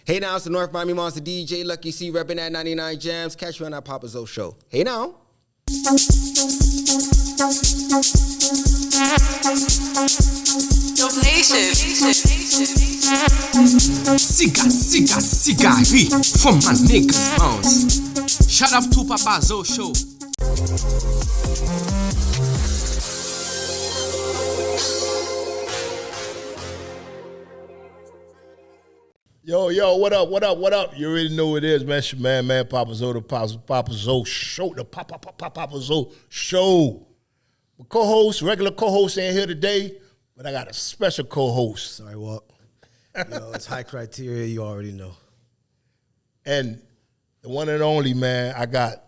Hey now, it's the North Miami Monster DJ, Lucky C, repping at 99 Jams. Catch me on that PapaZoe show. Hey now. Siga, from my niggas bounce. Shout out to PapaZoe show. Yo, what up? You already know what it is, man. It's your man, PapaZoe, the PapaZoe show, the PapaZoe show. My co-host, regular co-host ain't here today, but I got a special co-host. Sorry, Walt. Yo, it's high criteria, you already know. And the one and only, man, I got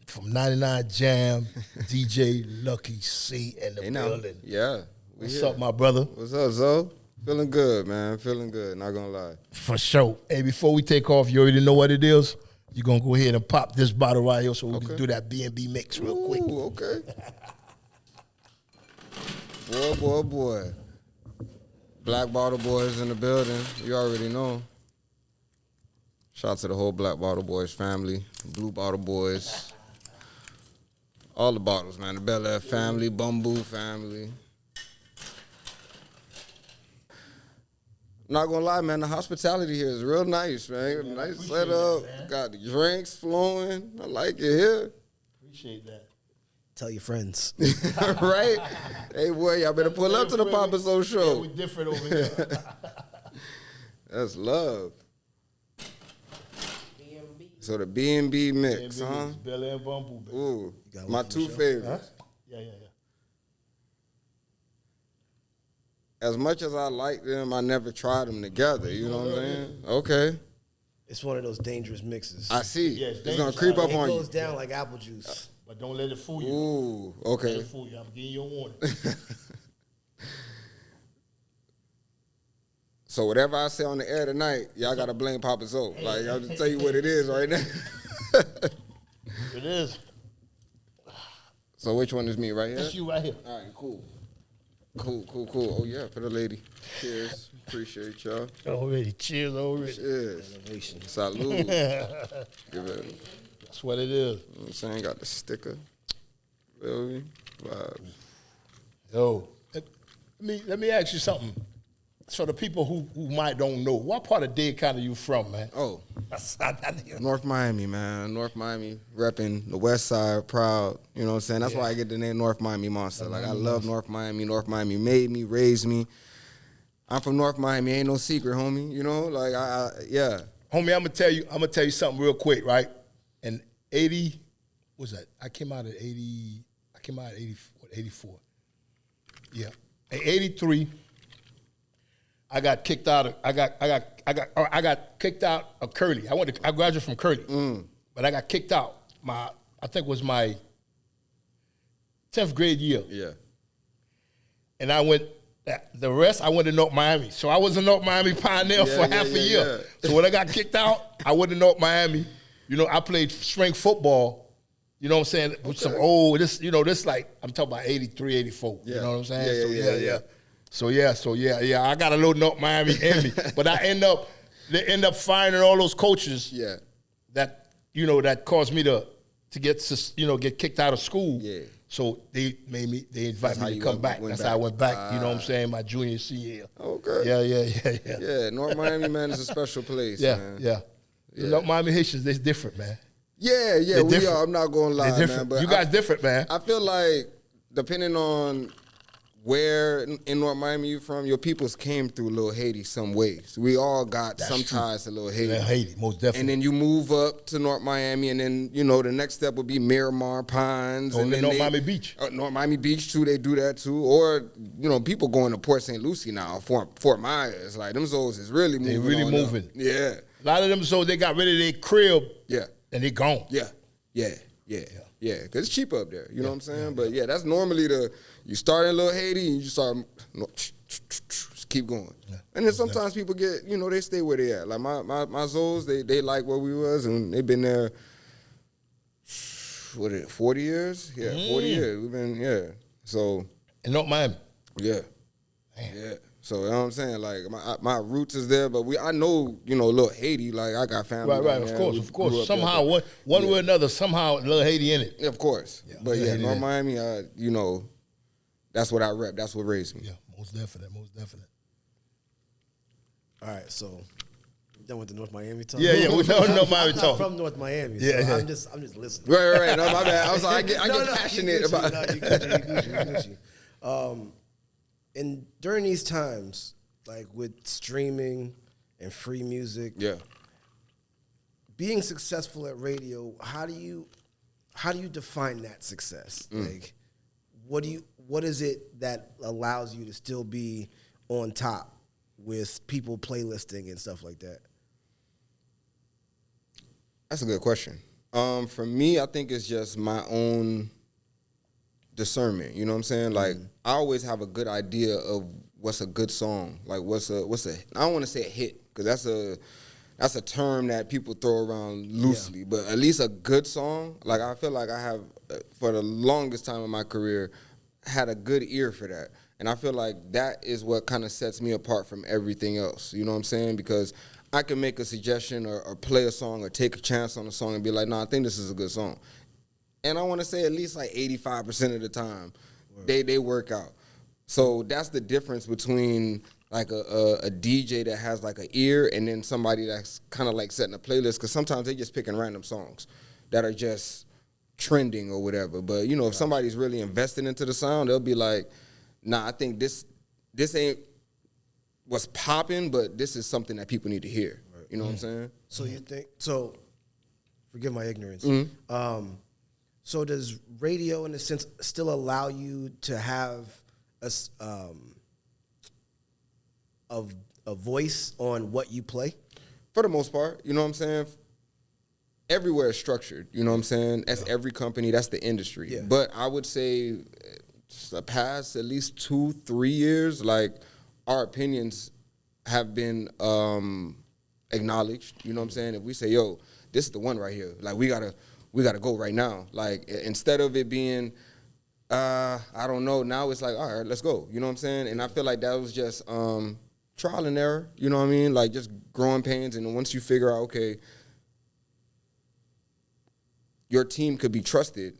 from 99 Jam, DJ Lucky C in the building. Yeah. What's up, my brother? What's up, Zoe? Feeling good, man. Feeling good, not gonna lie. For sure. Hey, before we take off, you already know what it is. You're going to go ahead and pop this bottle right here so we can do that B&B mix real quick. Ooh, okay. Boy. Black Bottle Boys in the building. You already know. Shout out to the whole Black Bottle Boys family. Blue Bottle Boys. All the bottles, man. The Bel Air family, Bamboo family. Not gonna lie, man, the hospitality here is real nice, man. Nice setup. Got the drinks flowing. I like it here. Appreciate that. Tell your friends. Right? Hey, boy, y'all better pull up to the PapaZoe show. Yeah, we different over here. That's love. So the B&B mix, huh? Bel Air Bamboo. Baby. Ooh, my two favorites. Huh? Yeah. As much as I like them, I never tried them together. You know what I'm saying? Okay. It's one of those dangerous mixes. I see. Yeah, it's going to creep up on you. It goes down like apple juice. But don't let it fool you. Ooh, okay. Don't let it fool you. I'm giving you a warning. So whatever I say on the air tonight, y'all got to blame PapaZoe. Like, I'll just tell you what it is right now. It is. So which one is me right here? It's you right here. All right, cool. Oh, yeah, for the lady. Cheers. Appreciate y'all. Already. Cheers already. Cheers. Elevation. Salud. Give it. That's what it is. You know what I'm saying? Got the sticker. Feel me? Vibes. Yo, let me ask you something. So the people who might don't know, what part of Dade County you from, man? Oh, North Miami, man. North Miami, repping the West Side, proud. You know what I'm saying? That's why I get the name North Miami Monster. Like, I love North Miami. North Miami made me, raised me. I'm from North Miami. Ain't no secret, homie. You know, like, yeah. Homie, I'm gonna tell you something real quick, right? In 80, what's that? I came out at 84. Yeah. In 83, I got kicked out of Curly. I graduated from Curly, but I got kicked out. I think it was my 10th grade year. Yeah. And I went to North Miami. So I was a North Miami pioneer for half a year. Yeah. So when I got kicked out, I went to North Miami. You know, I played spring football. You know what I'm saying? With some old, this like, I'm talking about 83, 84. Yeah. You know what I'm saying? Yeah. So I got a little North Miami in me. But they end up firing all those coaches that caused me to get kicked out of school. Yeah. So they invited me to come back. That's how I went back, you know what I'm saying, my junior, senior year. Okay. Yeah. Yeah, North Miami, man, is a special place, man. Yeah. North Miami Haitians, they're different, man. Yeah, we are. I'm not going to lie, man. But you guys different, man. I feel like depending on where in North Miami you from, your peoples came through Little Haiti some ways. We all got some ties to Little Haiti. Yeah, Haiti, most definitely. And then you move up to North Miami, and then, the next step would be Miramar, Pines. And then Miami Beach. North Miami Beach, too, they do that, too. Or, people going to Port St. Lucie now, Fort Myers. Like, them zones is really moving. They really moving. Yeah. A lot of them zones, they got rid of their crib. Yeah. And they gone. Yeah. Because it's cheap up there. You know what I'm saying? But, that's normally you start in Little Haiti and you start, just keep going. Yeah. And then sometimes people get, they stay where they at. Like my Zoes, they like where we was, and they've been there, 40 years? Yeah, 40 years. We've been, So. In North Miami? Yeah. Man. Yeah. So you know what I'm saying? Like my roots is there, but I know, you know, little Haiti, like I got family. Right, down of there. course. Somehow, one way or another, somehow, little Haiti in it. Of course. Yeah, But yeah, North yeah. Miami, you know, that's what I rep. That's what raised me. Yeah, most definite. All right, so done with the North Miami talk. Yeah, we don't know Miami I'm talk. not from North Miami, so Yeah. I'm just listening. Right. No, my bad. I was like, I get passionate about it. You get you. And during these times, like with streaming and free music, Yeah. being successful at radio, how do you define that success? Like, what is it that allows you to still be on top with people playlisting and stuff like that? That's a good question. For me, I think it's just my own discernment. You know what I'm saying? Like, I always have a good idea of what's a good song. Like, what's a I don't want to say a hit, because that's a term that people throw around loosely. But at least a good song. Like, I feel like I have, for the longest time in my career, had a good ear for that. And I feel like that is what kind of sets me apart from everything else. You know what I'm saying? Because I can make a suggestion or play a song or take a chance on a song and be like, I think this is a good song. And I want to say at least like 85% of the time, they work out. So that's the difference between like a DJ that has like an ear and then somebody that's kind of like setting a playlist, because sometimes they just picking random songs that are just trending or whatever. But, you know, if somebody's really invested into the sound, they'll be like, I think this ain't what's popping, but this is something that people need to hear. Right. You know what I'm saying? So you think, forgive my ignorance. So does radio, in a sense, still allow you to have a voice on what you play? For the most part, you know what I'm saying? Everywhere is structured, you know what I'm saying? That's every company, that's the industry. Yeah. But I would say the past at least 2-3 years, like, our opinions have been acknowledged, you know what I'm saying? If we say, yo, this is the one right here, like, we gotta go right now. Like, instead of it being, I don't know, now it's like, all right, let's go. You know what I'm saying? And I feel like that was just trial and error, you know what I mean? Like, just growing pains. And then once you figure out, okay, your team could be trusted,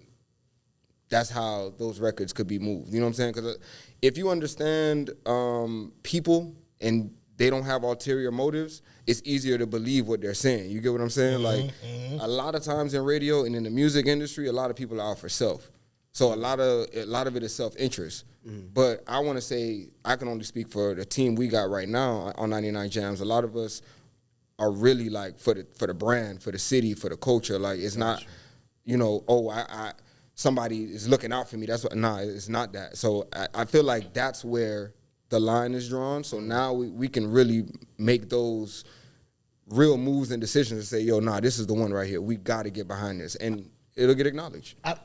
that's how those records could be moved. You know what I'm saying? Because if you understand people and they don't have ulterior motives, it's easier to believe what they're saying. You get what I'm saying? Like, a lot of times in radio and in the music industry, a lot of people are out for self. So a lot of it is self-interest. But I want to say, I can only speak for the team we got right now on 99 Jams. A lot of us are really like for the brand, for the city, for the culture. Like, it's not, you know, I somebody is looking out for me. That's what. It's not that. So I feel like that's where the line is drawn. So now we can really make those real moves and decisions and say, yo, this is the one right here. We got to get behind this, and it'll get acknowledged. I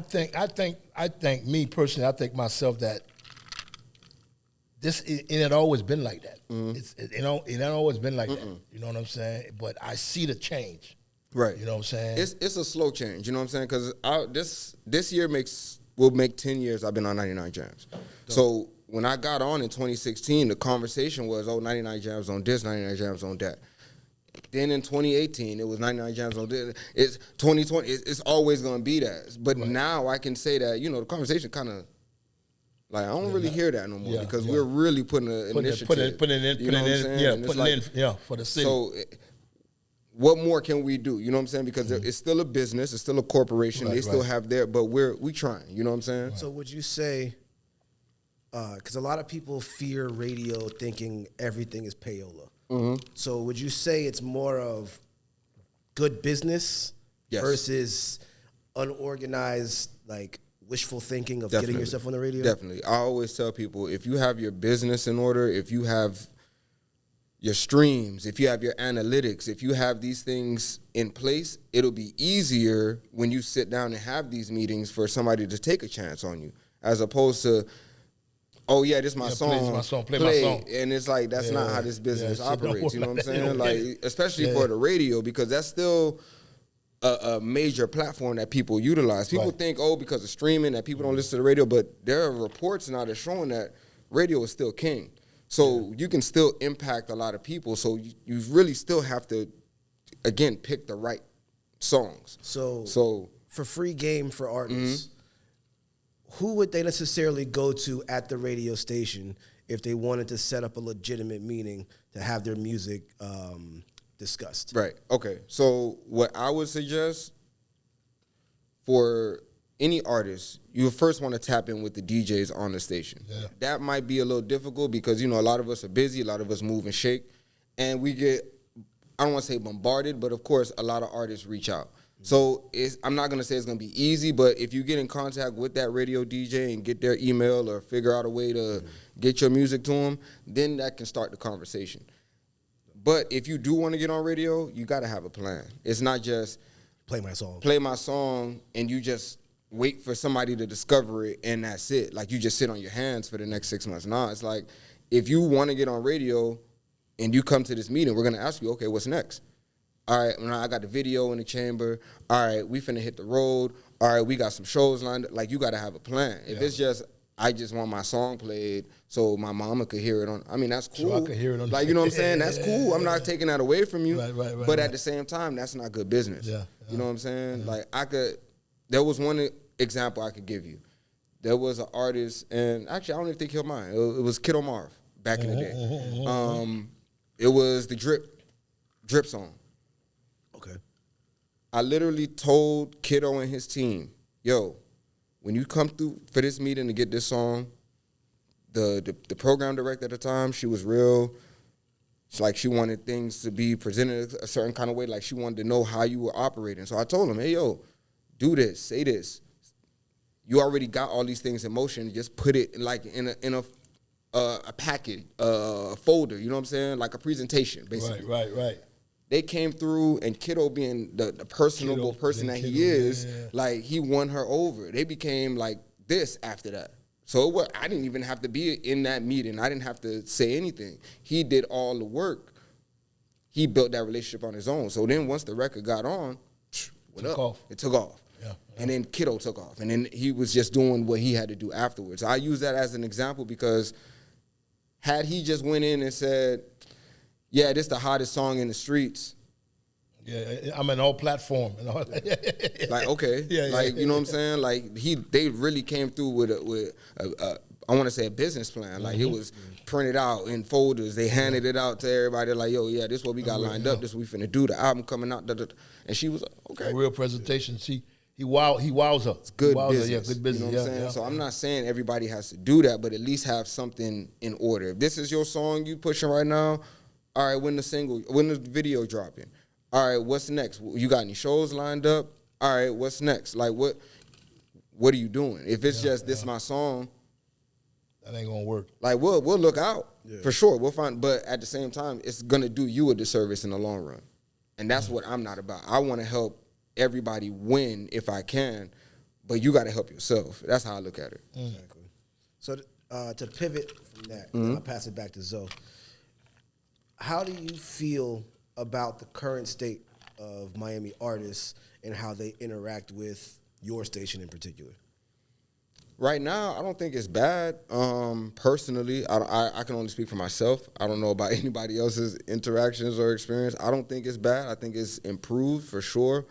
think me personally, I think myself that it had always been like that. It had always been like that. You know what I'm saying? But I see the change. Right. You know what I'm saying? It's a slow change. You know what I'm saying? Because this year will make 10 years I've been on 99 Jams. So when I got on in 2016, the conversation was, 99 Jams on this, 99 Jams on that. Then in 2018, it was 99 Jams on this. It's 2020. It's always going to be that. But now I can say that, you know, the conversation kind of, like, I don't really hear that no more because we're really putting an initiative. Putting in for the city. So what more can we do? You know what I'm saying? Because it's still a business, it's still a corporation. They still have their, but we trying. You know what I'm saying? So would you say, because a lot of people fear radio thinking everything is payola. So would you say it's more of good business versus unorganized, like, wishful thinking of getting yourself on the radio? Definitely. I always tell people, if you have your business in order, if you have your streams, if you have your analytics, if you have these things in place, it'll be easier when you sit down and have these meetings for somebody to take a chance on you, as opposed to, this is my song. Play my song. And it's like, that's not how this business operates. You know what I'm saying? Like, especially for the radio, because that's still a major platform that people utilize. People think, because of streaming, that people don't listen to the radio, but there are reports now that showing that radio is still king. So you can still impact a lot of people. So you really still have to, again, pick the right songs. So for free game for artists, who would they necessarily go to at the radio station if they wanted to set up a legitimate meeting to have their music discussed? Right. Okay. So what I would suggest for any artist, you first want to tap in with the DJs on the station. Yeah. That might be a little difficult because, a lot of us are busy, a lot of us move and shake, and we get, I don't want to say bombarded, but of course a lot of artists reach out. So I'm not going to say it's going to be easy, but if you get in contact with that radio DJ and get their email or figure out a way to get your music to them, then that can start the conversation. But if you do want to get on radio, you got to have a plan. It's not just play my song, and you just wait for somebody to discover it and that's it. Like you just sit on your hands for the next 6 months. Nah, it's like if you want to get on radio and you come to this meeting, we're going to ask you, okay, what's next? All right, I got the video in the chamber. All right, we finna hit the road. All right, we got some shows lined up. Like, you got to have a plan. If it's just, I just want my song played so my mama could hear it on, that's cool. So I could hear it on. Like, you know what I'm saying? That's cool. I'm not taking that away from you. Right, but at the same time, that's not good business. Yeah. You know what I'm saying? Like, there was one example I could give you. There was an artist, and actually, I don't even think he'll mind. It was Kiddo Marv back in the day. It was the Drip song. Okay. I literally told Kiddo and his team, yo, when you come through for this meeting to get this song, the program director at the time, she was real. It's like she wanted things to be presented a certain kind of way, like she wanted to know how you were operating. So I told him, hey, yo, do this, say this. You already got all these things in motion. Just put it like in a packet, a folder, you know what I'm saying? Like a presentation, basically. Right. They came through, and Kiddo being the personable person that he is, like, he won her over. They became like this after that. So I didn't even have to be in that meeting. I didn't have to say anything. He did all the work. He built that relationship on his own. So then once the record got on, it took off. Yeah. And then Kiddo took off. And then he was just doing what he had to do afterwards. I use that as an example because had he just went in and said, yeah, this the hottest song in the streets. Yeah, I'm on all platform and all. Like, okay, you know what I'm saying? Like they really came through with a I want to say a business plan. Like it was printed out in folders. They handed it out to everybody. Like, yo, yeah, this is what we got lined up. This is what we finna do. The album coming out. And she was like, okay. A real presentation. He wows her. It's good business. Yeah, good business. You know what I'm saying? So I'm not saying everybody has to do that, but at least have something in order. If this is your song you pushing right now, all right, when the video dropping? All right, what's next? You got any shows lined up? All right, what's next? Like, what are you doing? If it's just this my song, that ain't gonna work. Like, we'll look out for sure. We'll find, but at the same time, it's gonna do you a disservice in the long run, and that's what I'm not about. I want to help everybody win if I can, but you got to help yourself. That's how I look at it. Exactly. So to pivot from that, I'll pass it back to Zoe. How do you feel about the current state of Miami artists and how they interact with your station in particular? Right now, I don't think it's bad. Personally, I can only speak for myself. I don't know about anybody else's interactions or experience. I don't think it's bad. I think it's improved for sure.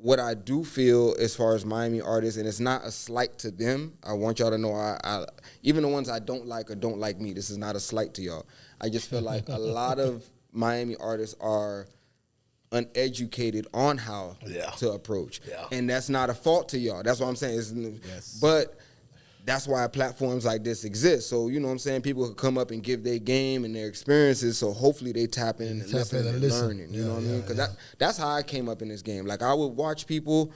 What I do feel as far as Miami artists, and it's not a slight to them, I want y'all to know, I even the ones I don't like or don't like me, this is not a slight to y'all. I just feel like a lot of Miami artists are uneducated on how to approach. Yeah. And that's not a fault to y'all. That's what I'm saying. But that's why platforms like this exist. So, you know what I'm saying? People can come up and give their game and their experiences, so hopefully they tap in and listen and learn. You know what I mean? Because that's how I came up in this game. Like, I would watch people.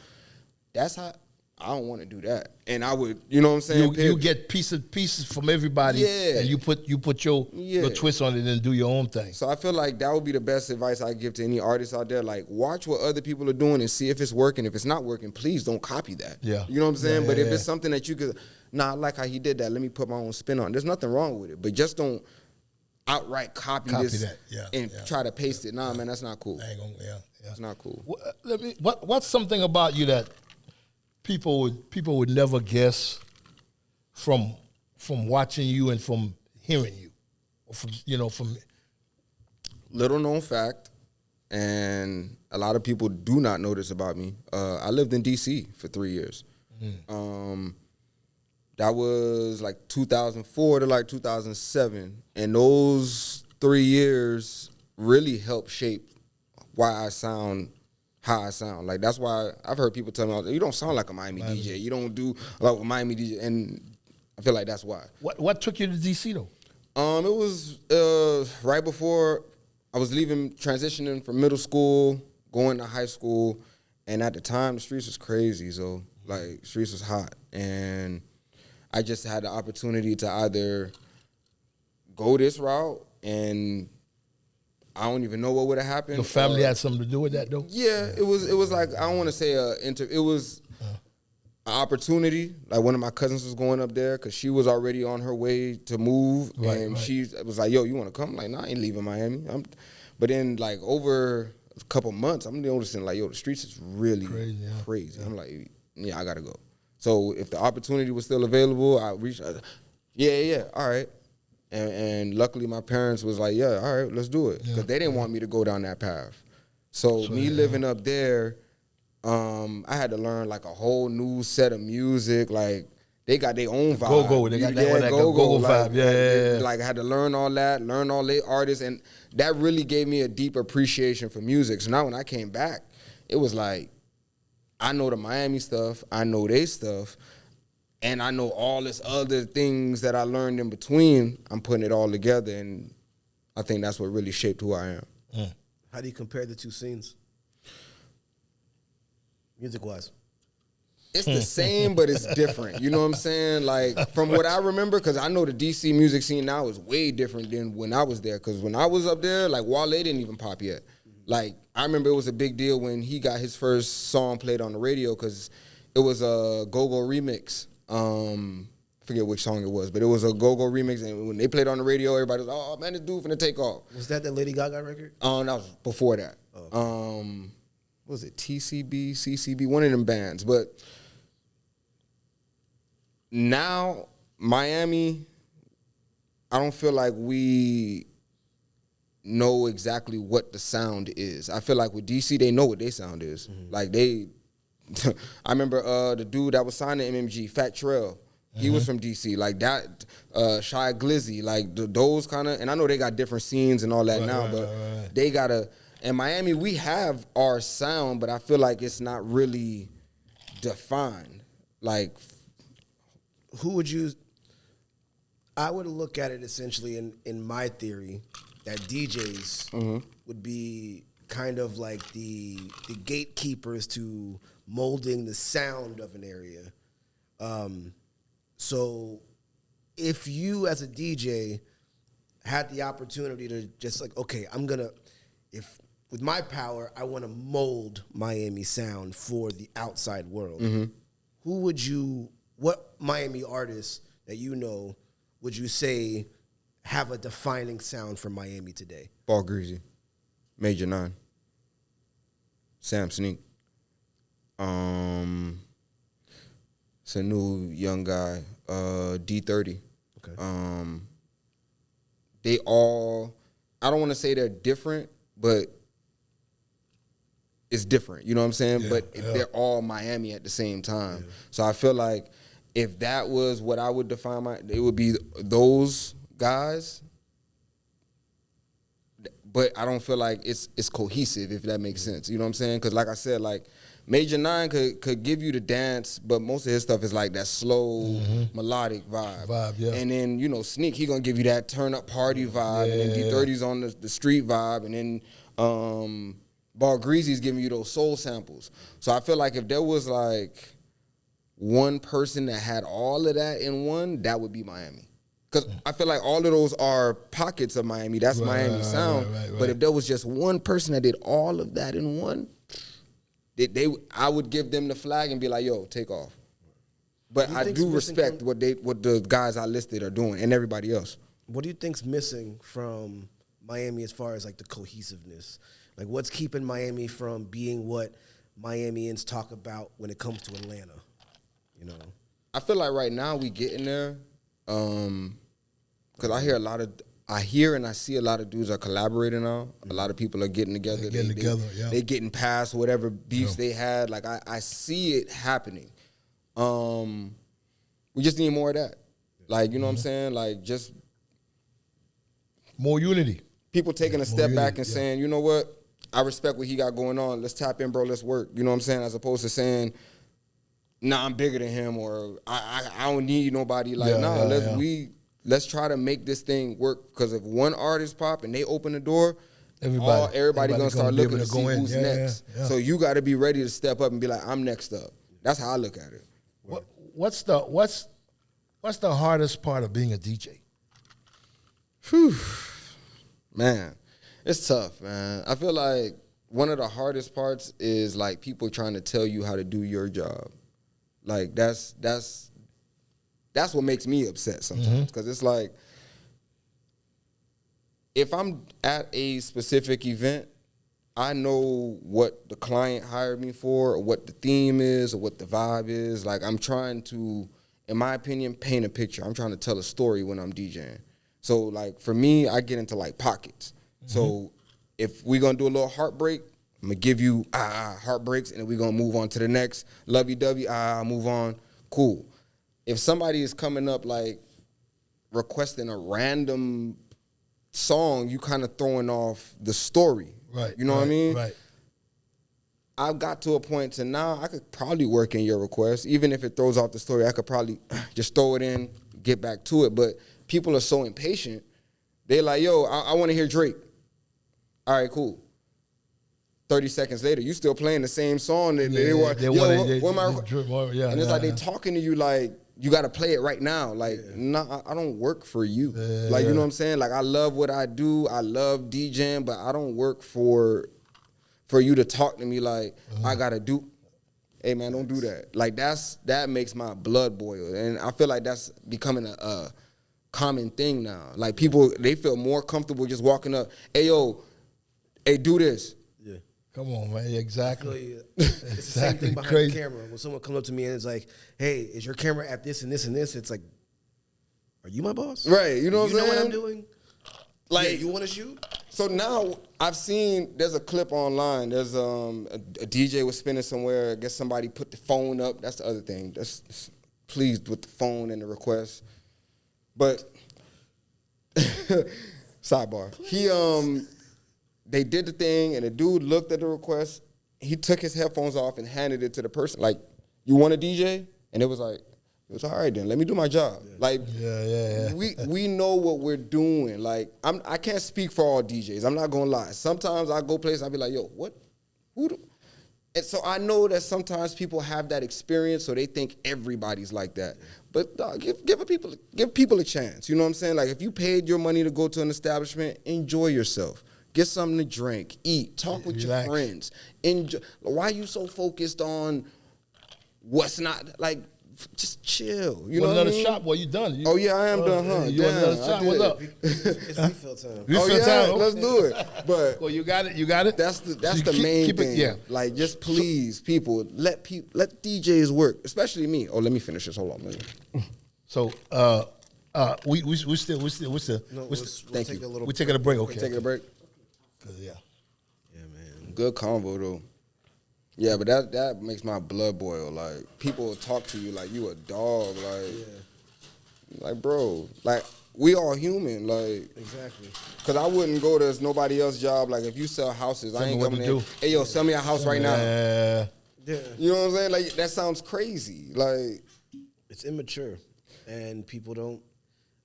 That's how I don't want to do that. And I would, you know what I'm saying? You get pieces from everybody, and you put your twist on it and do your own thing. So I feel like that would be the best advice I give to any artists out there. Like, watch what other people are doing and see if it's working. If it's not working, please don't copy that. Yeah. You know what I'm saying? But if it's something that you could, I like how he did that. Let me put my own spin on it. There's nothing wrong with it. But just don't outright copy this and try to paste it. Nah, man, that's not cool. I ain't gonna, It's not cool. What's something about you that people would never guess from watching you and from hearing you, or from Little known fact, and a lot of people do not know this about me. I lived in D.C. for 3 years. That was like 2004 to like 2007, and those 3 years really helped shape why I sound how I sound. Like, that's why I've heard people tell me, you don't sound like a Miami DJ. You don't do like a Miami DJ, and I feel like that's why. What took you to D.C. though? It was right before I was transitioning from middle school, going to high school, and at the time the streets was crazy. So like, streets was hot, and I just had the opportunity to either go this route, and I don't even know what would have happened. The family had something to do with that, though. Yeah, it was like, I don't want to say it was an opportunity. Like, one of my cousins was going up there because she was already on her way to move, and she was like, "Yo, you want to come?" I'm like, "Nah, I ain't leaving Miami." But then, like, over a couple months, I'm noticing, like, yo, the streets is really crazy. I'm like, yeah, I gotta go. So if the opportunity was still available, I reached out. Yeah, all right. And luckily my parents was like, yeah, all right, let's do it. Because they didn't want me to go down that path. So me living up there, I had to learn like a whole new set of music. Like, they got their own vibe. Go-go, they got that go-go like, vibe. Yeah. Like, I had to learn all that, learn all their artists. And that really gave me a deep appreciation for music. So now when I came back, it was like, I know the Miami stuff, I know they stuff, and I know all this other things that I learned in between. I'm putting it all together, and I think that's what really shaped who I am. How do you compare the two scenes, music-wise? It's the same, but it's different. You know what I'm saying? Like, from what I remember, because I know the DC music scene now is way different than when I was there. Because when I was up there, like, Wale didn't even pop yet. Like, I remember it was a big deal when he got his first song played on the radio, because it was a go-go remix. I forget which song it was, but it was a go-go remix, and when they played on the radio, everybody was like, "Oh man, this dude finna take off." Was that the Lady Gaga record? That was before that. Oh. What was it, TCB, CCB, one of them bands. But now, Miami, I don't feel like we know exactly what the sound is. I feel like with DC, they know what their sound is. Like, I remember the dude that was signed to MMG, Fat Trell. He was from DC, like that. Shy Glizzy, like those kind of. And I know they got different scenes and all that now, but they gotta. In Miami, we have our sound, but I feel like it's not really defined. Like, who would you? I would look at it essentially in my theory that DJs would be kind of like the gatekeepers to molding the sound of an area. So if you as a DJ had the opportunity to just like, okay, with my power, I want to mold Miami sound for the outside world. What Miami artists that you know would you say have a defining sound for Miami today? Ball Greasy, Major 9, Sam Sneak. It's a new young guy, D30. Okay. They all, I don't want to say they're different, but it's different. You know what I'm saying? But they're all Miami at the same time. So I feel like if that was what I would define it would be those guys. But I don't feel like it's cohesive, if that makes sense. You know what I'm saying? Because like I said, like, Major 9 could give you the dance, but most of his stuff is like that slow, melodic vibe. And then, you know, Sneak, he gonna give you that turn-up party vibe, and then D30's on the street vibe, and then Ball Greasy's giving you those soul samples. So I feel like if there was like one person that had all of that in one, that would be Miami. Because I feel like all of those are pockets of Miami. That's Miami sound. Right. But if there was just one person that did all of that in one, I would give them the flag and be like, yo, take off. But I do respect what the guys I listed are doing and everybody else. What do you think's missing from Miami as far as like the cohesiveness? Like, what's keeping Miami from being what Miamians talk about when it comes to Atlanta? You know, I feel like right now we getting there. because I hear and I see a lot of dudes are collaborating now. A lot of people are getting together. They getting past whatever beefs they had. Like I see it happening. We just need more of that. Like, you know what I'm saying? Like, just more unity. People taking a step back and saying, you know what? I respect what he got going on. Let's tap in, bro. Let's work. You know what I'm saying? As opposed to saying, nah, I'm bigger than him, or I don't need nobody. Like, let's try to make this thing work. Because if one artist pop and they open the door, everybody gonna start looking to see who's next. So you got to be ready to step up and be like, I'm next up. That's how I look at it. What's the hardest part of being a DJ? Whew. Man, it's tough, man. I feel like one of the hardest parts is like people trying to tell you how to do your job. Like that's what makes me upset sometimes, because it's like if I'm at a specific event, I know what the client hired me for, or what the theme is, or what the vibe is. Like I'm trying to, in my opinion, paint a picture. I'm trying to tell a story when I'm DJing. So, like, for me, I get into, like, pockets. So, if we're going to do a little heartbreak, I'm going to give you, heartbreaks, and then we're going to move on to the next. Lovey-dovey, move on. Cool. If somebody is coming up, like, requesting a random song, you kind of throwing off the story. Right. You know what I mean? Right. I've got to a point to now I could probably work in your request. Even if it throws off the story, I could probably just throw it in, get back to it. But people are so impatient. They're like, yo, I want to hear Drake. All right, cool. 30 seconds later, you still playing the same song. And it's like they talking to you like, you got to play it right now. Like, nah, I don't work for you. You know what I'm saying? Like, I love what I do. I love DJing, but I don't work for you to talk to me like, I got to do. Hey, man, don't do that. Like, that makes my blood boil. And I feel like that's becoming a common thing now. Like, people, they feel more comfortable just walking up, hey, yo, hey, do this. Yeah. Come on, man. Exactly. It's the same thing behind the camera. When someone comes up to me and it's like, hey, is your camera at this and this and this? It's like, are you my boss? Right. You know what I'm saying? You know what I'm doing? Like, you want to shoot? So now I've seen, there's a clip online. There's a DJ was spinning somewhere. I guess somebody put the phone up. That's the other thing. That's pleased with the phone and the request. But sidebar. They did the thing, and the dude looked at the request. He took his headphones off and handed it to the person. Like, you want a DJ? And it was like, it was all right then. Let me do my job. Yeah. Like, we know what we're doing. Like, I can't speak for all DJs. I'm not gonna lie. Sometimes I go places, I'll be like, yo, what? And so I know that sometimes people have that experience, so they think everybody's like that. But give people a chance. You know what I'm saying? Like, if you paid your money to go to an establishment, enjoy yourself. Get something to drink, eat, talk with your friends. Enjoy. Why are you so focused on what's not, like, just chill. You know what I mean? Another shot? Well, you done. Oh, yeah, I am done, huh? You want another shot? What's up? It's refill time. Time. Let's do it. But well, you got it? That's the main thing. Yeah. Like, just please, people, let DJs work, especially me. Oh, let me finish this. Hold on a minute. So, we still. Thank you. We're taking a break, okay. Taking a break? Yeah, man. Good convo, though. Yeah, but that makes my blood boil. Like, people will talk to you like you a dog. Like, bro, like, we all human. Like, exactly. Because I wouldn't go to nobody else's job. Like, if you sell houses, I ain't coming in. Hey, yo, sell me a house right now. Yeah. You know what I'm saying? Like, that sounds crazy. Like, it's immature, and people don't.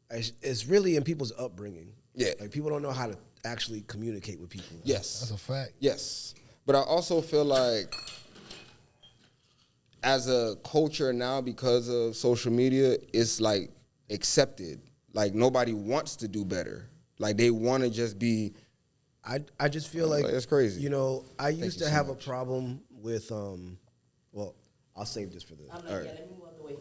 It's really in people's upbringing. Yeah. Like, people don't know how to actually communicate with people. Yes. That's a fact. Yes. But I also feel like as a culture now, because of social media, it's like accepted. Like, nobody wants to do better. Like, they want to just be. I just feel like it's crazy. You know, I used to have a problem with well, I'll save this for the. I'm like, let me move out the way.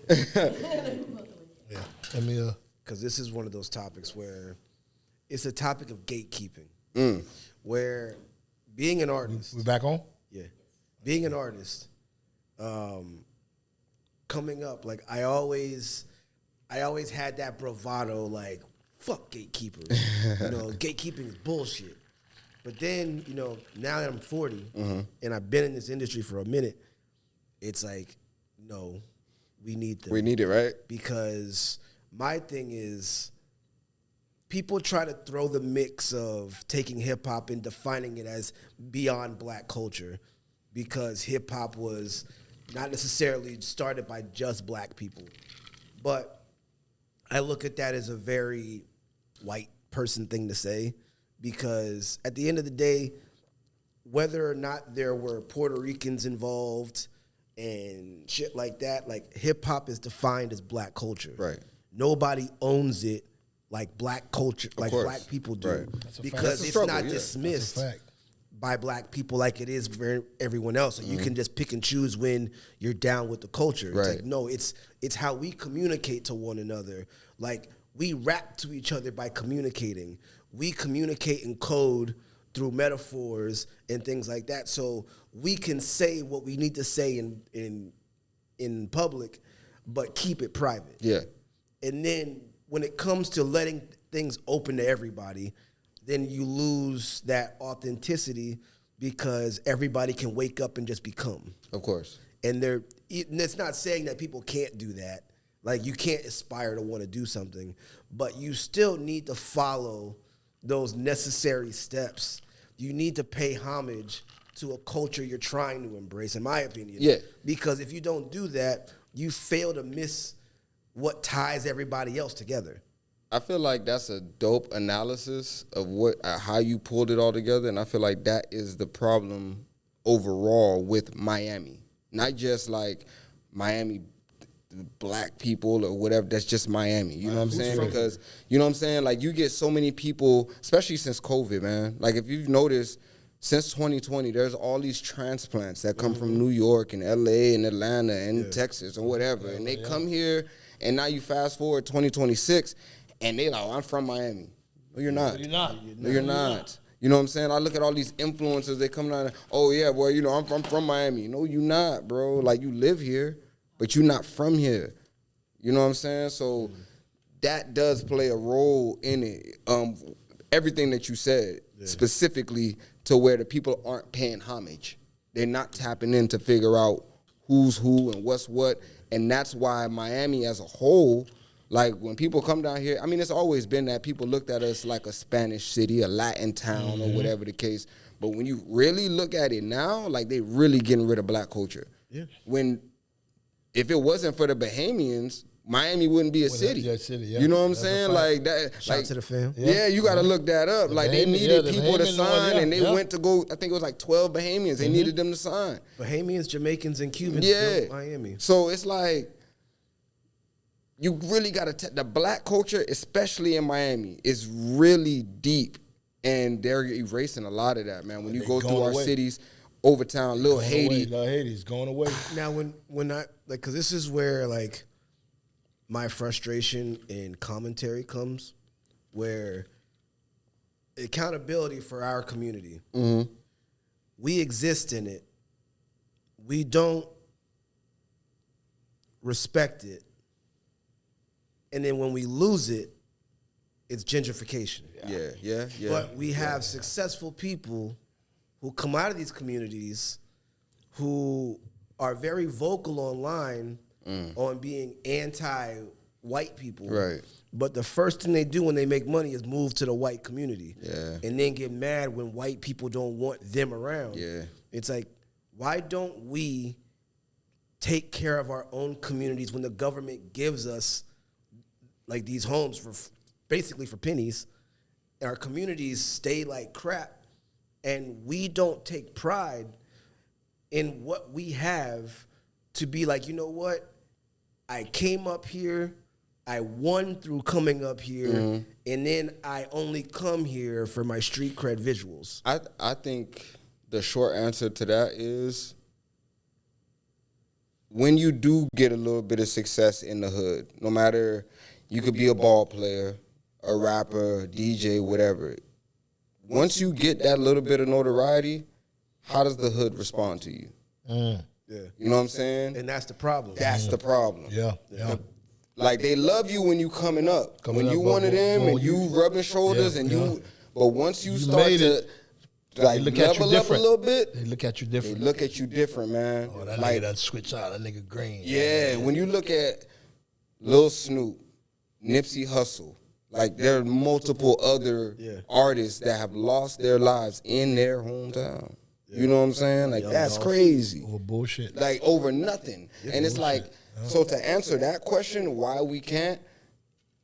Yeah. Let me because this is one of those topics where it's a topic of gatekeeping, where being an artist. We back on? Yeah. Being an artist, coming up, like, I always had that bravado, like, fuck gatekeepers. Gatekeeping is bullshit. But then, now that I'm 40 and I've been in this industry for a minute, it's like, no, we need them. We need it, right? Because my thing is, people try to throw the mix of taking hip-hop and defining it as beyond black culture because hip-hop was not necessarily started by just black people. But I look at that as a very white person thing to say because at the end of the day, whether or not there were Puerto Ricans involved and shit like that, like hip-hop is defined as black culture. Right. Nobody owns it like black culture, like course. black people do. Right. Because it's struggle, not yeah. dismissed That's a fact. by black people like it is for everyone else. So you can just pick and choose when you're down with the culture. It's Right. like, no, it's how we communicate to one another. Like, we rap to each other by communicating. We communicate in code through metaphors and things like that. So we can say what we need to say in public, but keep it private. Yeah. And then when it comes to letting things open to everybody, then you lose that authenticity because everybody can wake up and just become. Of course. And it's not saying that people can't do that. Like, you can't aspire to want to do something, but you still need to follow those necessary steps. You need to pay homage to a culture you're trying to embrace, in my opinion. Yeah. Because if you don't do that, you fail to miss what ties everybody else together. I feel like that's a dope analysis of how you pulled it all together, and I feel like that is the problem overall with Miami. Not just like Miami black people or whatever, that's just Miami. You know what I'm saying? Because, you know what I'm saying? Like, you get so many people, especially since COVID, man. Like, if you've noticed, since 2020, there's all these transplants that come from New York and LA and Atlanta and Texas and whatever. And they come here, and now you fast forward 2026, and they like, oh, I'm from Miami. No, you're not. No, you're not. You know what I'm saying? I look at all these influencers, they come down, oh, yeah, well, I'm from Miami. No, you not, bro. Like, you live here, but you're not from here. You know what I'm saying? So that does play a role in it. Everything that you said, specifically to where the people aren't paying homage. They're not tapping in to figure out who's who and what's what. And that's why Miami as a whole, like, when people come down here, I mean, it's always been that people looked at us like a Spanish city, a Latin town, or whatever the case. But when you really look at it now, like, they really getting rid of black culture. Yeah. If it wasn't for the Bahamians, Miami wouldn't be a city. Yeah. You know what I'm saying? Like that. Shout like, to the fam. Yeah, you got to look that up. Like, they needed the people to Bahamians sign, one, and they went to go. I think it was like 12 Bahamians. They needed them to sign. Bahamians, Jamaicans, and Cubans built Miami. So it's like, you really got to, the black culture, especially in Miami, is really deep. And they're erasing a lot of that, man. When you go through our cities, Overtown, Little Haiti. Little Haiti's going away. Now, when I, like, because this is where, like, my frustration and commentary comes, where accountability for our community, we exist in it. We don't respect it. And then when we lose it, it's gentrification. Yeah. But we have successful people who come out of these communities who are very vocal online on being anti-white people. Right. But the first thing they do when they make money is move to the white community. Yeah. And then get mad when white people don't want them around. Yeah. It's like, why don't we take care of our own communities when the government gives us, like, these homes for basically for pennies? Our communities stay like crap, and we don't take pride in what we have to be like, you know what? I came up here, I won through coming up here, and then I only come here for my street cred visuals. I think the short answer to that is, when you do get a little bit of success in the hood, no matter, you could be a ball player, a rapper, DJ, whatever. Once you get that little bit of notoriety, how does the hood respond to you? Yeah. You know what I'm saying? And that's the problem. That's the problem. Yeah. Like they love you when you coming up. Coming when you up, one of but them when and you rubbing shoulders yeah, and yeah. you, but once you start made to it, like look at you level up a different. little bit, They look at you they different. look at you different, man. Oh, that like nigga done switch out. That nigga green. yeah, when you look at Lil Snoop, Nipsey Hussle, like there are multiple other artists that have lost their lives in their hometown. You know what I'm saying? Like that's crazy. Over bullshit. Like over nothing. And it's like, so to answer that question, why we can't,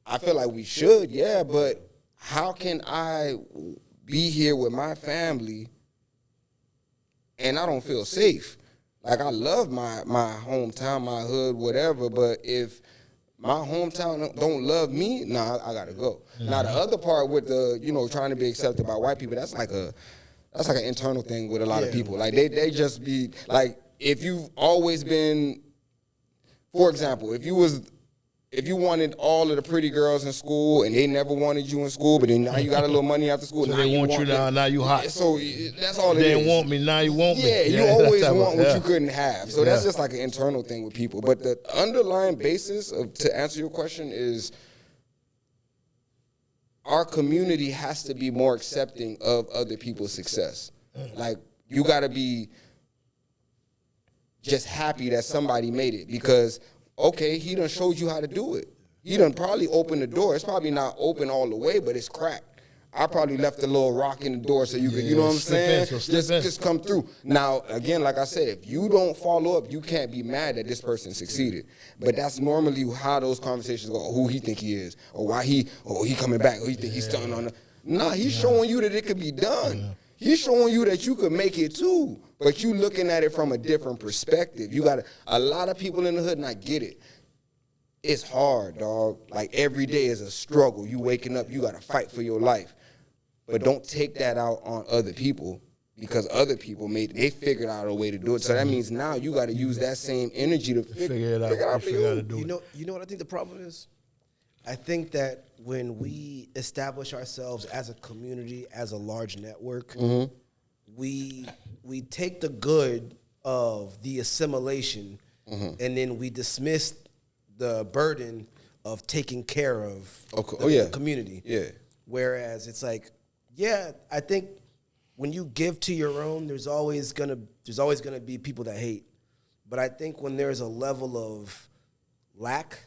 I feel like we should, yeah, but how can I be here with my family and I don't feel safe? Like I love my hometown, my hood, whatever, but if my hometown don't love me, nah, I gotta go. Now the other part with the, you know, trying to be accepted by white people, that's like an internal thing with a lot of people. Like they just be like, if you've always been, for example, if you wanted all of the pretty girls in school and they never wanted you in school, but then now you got a little money after school. So now they want you now. Now you hot. So that's all it They is. didn't want me. Now you want me. Yeah, you always that's want what yeah. you couldn't have. So that's just like an internal thing with people. But the underlying basis to answer your question is our community has to be more accepting of other people's success. Like you got to be just happy that somebody made it because, okay, he done showed you how to do it. He done probably opened the door. It's probably not open all the way, but it's cracked. I probably left a little rock in the door so you could, you know what I'm saying? Just come through. Now, again, like I said, if you don't follow up, you can't be mad that this person succeeded. But that's normally how those conversations go. Who he think he is, or why he coming back, or he think he's stunting on the. Nah, he's showing you that it could be done. He's showing you that you could make it too. But you looking at it from a different perspective. You got a lot of people in the hood not get it. It's hard, dog. Like every day is a struggle. You waking up, you got to fight for your life. But don't take that out on other people because other people they figured out a way to do it. So that means now you got to use that same energy to figure it out. You know what I think the problem is? I think that when we establish ourselves as a community, as a large network, we take the good of the assimilation and then we dismiss the burden of taking care of the community. Yeah. Whereas it's like, yeah, I think when you give to your own, there's always gonna be people that hate. But I think when there's a level of lack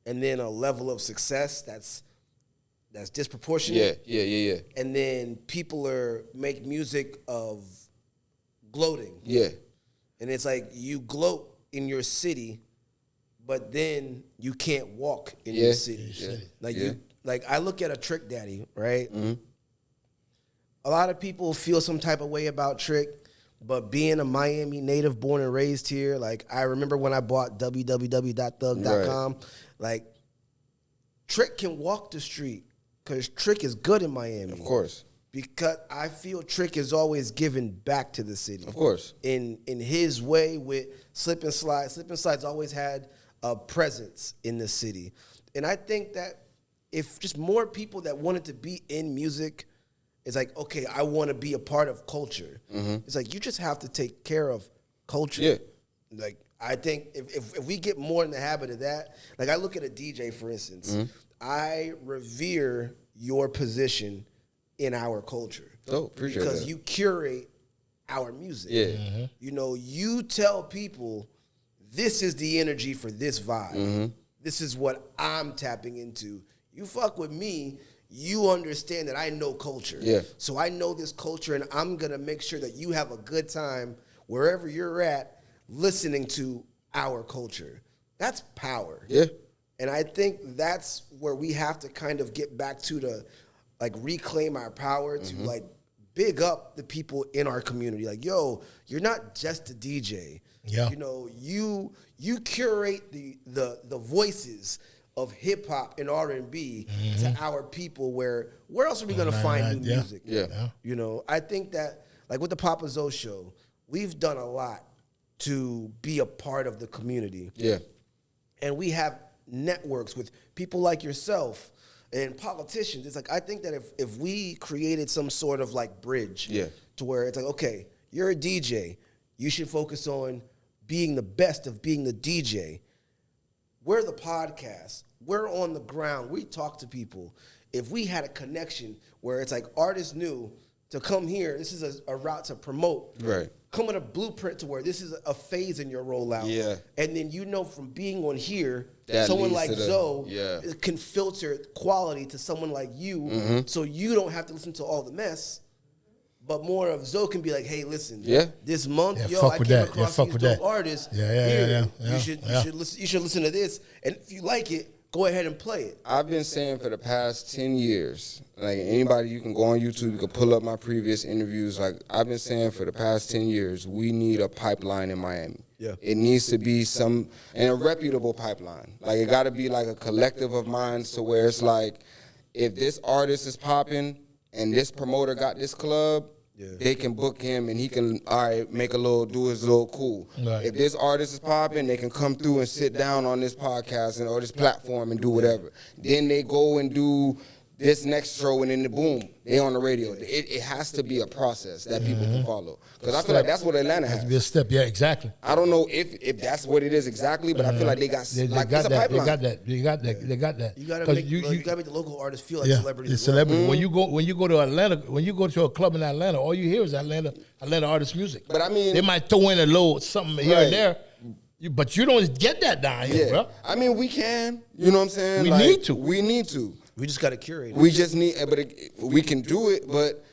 and then a level of success that's disproportionate. Yeah. And then people make music of gloating. Yeah. And it's like you gloat in your city, but then you can't walk in your city. Like I look at a Trick Daddy, right? A lot of people feel some type of way about Trick, but being a Miami native, born and raised here, like I remember when I bought www.thug.com, like Trick can walk the street because Trick is good in Miami. Of course. Because I feel Trick is always giving back to the city. Of course. In his way with Slip and Slide. Slip and Slide's always had a presence in the city. And I think that if just more people that wanted to be in music, it's like, okay, I want to be a part of culture. It's like you just have to take care of culture. Yeah. Like I think if we get more in the habit of that, like I look at a DJ, for instance, I revere your position in our culture. Oh, appreciate because that. you curate our music. Yeah. You know, you tell people this is the energy for this vibe. This is what I'm tapping into. You fuck with me, you understand that I know culture. Yeah. So I know this culture, and I'm going to make sure that you have a good time wherever you're at listening to our culture. That's power. Yeah. And I think that's where we have to kind of get back to the, like, reclaim our power to, like, big up the people in our community. Like, yo, you're not just a DJ. Yeah. You know, you curate the voices of hip hop and R&B to our people. Where else are we gonna find new music? Yeah. You know, I think that like with the PapaZoe show, we've done a lot to be a part of the community. Yeah. And we have networks with people like yourself and politicians. It's like I think that if we created some sort of like bridge to where it's like, okay, you're a DJ, you should focus on being the best of being the DJ. we're the podcast. We're on the ground. We talk to people. If we had a connection where it's like artists knew to come here, this is a route to promote. Right. Come with a blueprint to where this is a phase in your rollout. Yeah. And then you know from being on here, That someone leads like to the- Zoe yeah. can filter quality to someone like you, so you don't have to listen to all the mess. But more of Zoe can be like, hey, listen, Yeah. this month, Yeah, yo, fuck I with came that. Yeah, across fuck these with dope that. artists. Yeah. You should listen to this, and if you like it, go ahead and play it. I've been saying for the past 10 years, like anybody, you can go on YouTube, you can pull up my previous interviews. Like I've been saying for the past 10 years, we need a pipeline in Miami. Yeah. It needs to be and a reputable pipeline. Like it got to be like a collective of minds to where it's like, if this artist is popping and this promoter got this club, they can book him and he can, do his little cool. Right. If this artist is popping, they can come through and sit down on this podcast or this platform and do whatever. Then they go and do this next show and then boom, they on the radio. It has to be a process that people can follow. Because I feel like that's what Atlanta Has to be has. a step. Yeah, exactly. I don't know if that's what it is exactly, but I feel like they got They like got it's a that. pipeline. They got that. You gotta 'Cause make the local artists feel like yeah, celebrities. it's as well. celebrity. When you go to Atlanta, when you go to a club in Atlanta, all you hear is Atlanta artist music. But I mean- they might throw in a little something here Right. and there, but you don't get that down here, Yeah. bro. I mean, we can. You know what I'm saying? We Like, need to. We need to. We just got to curate it. We just need, we can do it, but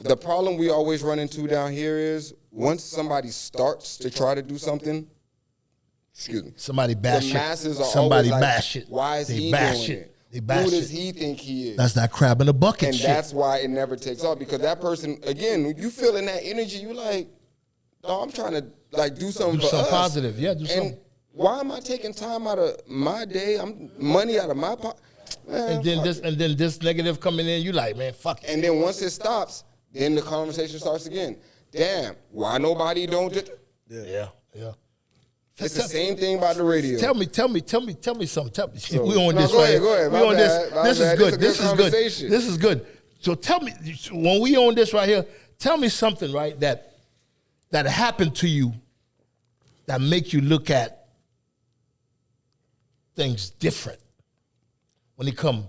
the problem we always run into down here is once somebody starts to try to do something, excuse me, Somebody bash the it. masses are Somebody always like, bash it. why is They he bash doing it. it? They bash Who does it. he think he is? That's that crab in the bucket And shit. that's why it never takes off, because that person, again, when you feeling that energy, you like, no, I'm trying to like do something Do for something us. positive. Yeah, do And something. why am I taking time out of my day? I'm money out of my pocket. And then this negative coming in, you like, man, fuck it. And then once it stops, then the conversation starts again. Damn, why nobody don't do it? Yeah. It's the same thing about the radio. Tell me something. Tell me. We on No, this go right ahead, here. go ahead. We My on bad, my this. This is bad. good. This This is a is good good. conversation. This is good. So tell me, when we on this right here, tell me something, right, that happened to you that make you look at things different when it come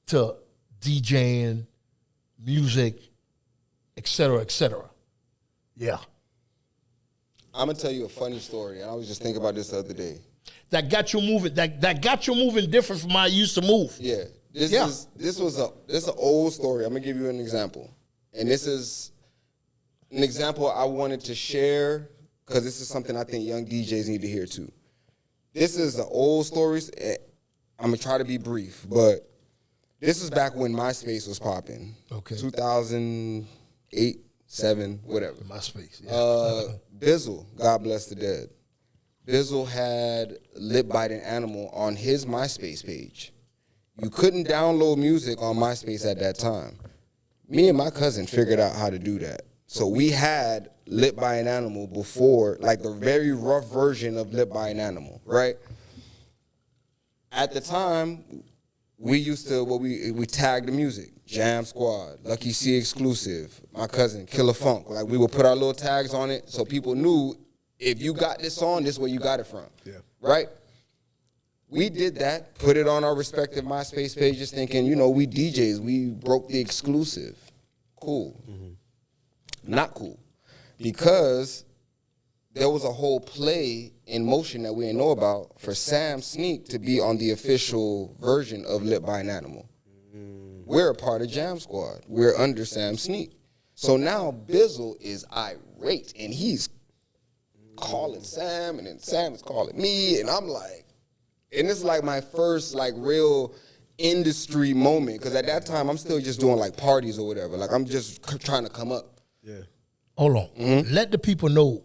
to DJing, music, et cetera, et cetera. Yeah. I'm gonna tell you a funny story, and I was just thinking about this the other day. That got you moving. That got you moving different from how I used to move. Yeah, this Yeah. is an old story. I'm gonna give you an example, and this is an example I wanted to share because this is something I think young DJs need to hear too. This is an old story. I'm gonna try to be brief, but this is back when MySpace was popping. Okay. 2008, 7, whatever. My space. Yeah. Bizzle, God bless the dead. Bizzle had Lip Biting Animal on his MySpace page. You couldn't download music on MySpace at that time. Me and my cousin figured out how to do that. So we had Lip Biting Animal before, like the very rough version of Lip Biting Animal, right? At the time, we used to, we tagged the music. Jam Squad, Lucky C Exclusive, my cousin, Killer Funk. Like we would put our little tags on it so people knew if you got this song, this is where you got it from. Yeah. Right? We did that, put it on our respective MySpace pages thinking, we DJs, we broke the exclusive. Cool. Not cool. Because there was a whole play in motion that we didn't know about for Sam Sneak to be on the official version of Lip by an Animal. We're a part of Jam Squad. We're under Sam Sneak. So now Bizzle is irate, and he's calling Sam, and then Sam is calling me, and I'm like, and it's like my first like real industry moment, because at that time I'm still just doing like parties or whatever. Like I'm just trying to come up. Yeah. Hold on. Let the people know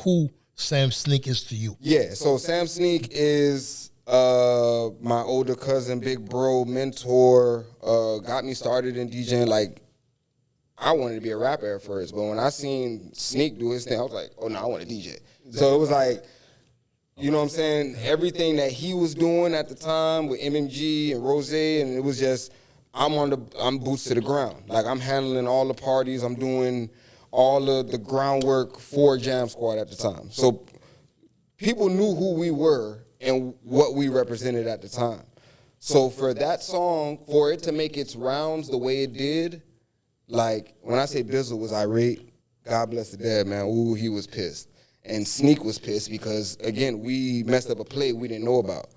who Sam Sneak is to you. Yeah, so Sam Sneak is my older cousin, big bro, mentor, got me started in DJing. Like, I wanted to be a rapper at first, but when I seen Sneak do his thing, I was like, oh, no, I want to DJ. So it was like, you know what I'm saying, everything that he was doing at the time with MMG and Rose, and it was just, I'm boots to the ground. Like, I'm handling all the parties. I'm doing all of the groundwork for Jam Squad at the time. So people knew who we were and what we represented at the time. So for that song, for it to make its rounds the way it did, like when I say Bizzle was irate, God bless the dead, man. Ooh, he was pissed. And Sneak was pissed because, again, we messed up a play we didn't know about.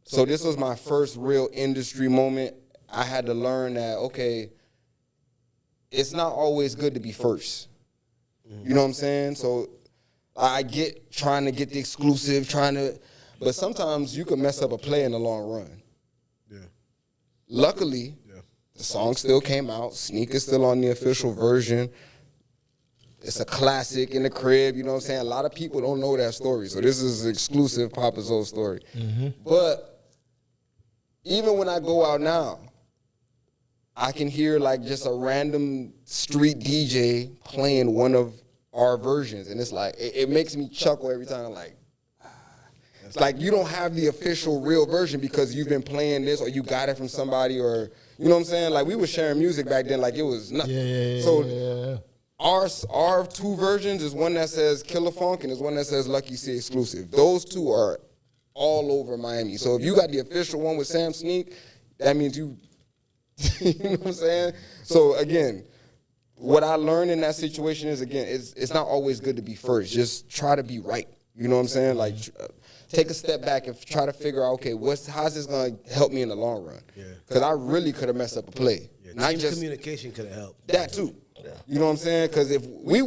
So this was my first real industry moment. I had to learn that, okay, it's not always good to be first. You know what I'm saying? So I get trying to get the exclusive, but sometimes you can mess up a play in the long run. Yeah. Luckily, the song still came out. Sneak is still on the official version. It's a classic in the crib, you know what I'm saying? A lot of people don't know that story. So this is an exclusive PapaZoe story. But even when I go out now, I can hear like just a random street DJ playing one of our versions. And it's like, it makes me chuckle every time. Like, it's like you don't have the official real version because you've been playing this or you got it from somebody or, you know what I'm saying? Like we were sharing music back then like it was nothing. So our two versions is one that says Killer Funk and there's one that says Lucky C exclusive. Those two are all over Miami. So if you got the official one with Sam Sneak, that means you know what I'm saying? So again, what I learned in that situation is, again, it's not always good to be first. Just try to be right. You know what I'm saying? Like take a step back and try to figure out, okay, how's this going to help me in the long run? Because I really could have messed up a play. Not just communication could have helped. That too. You know what I'm saying? Because if we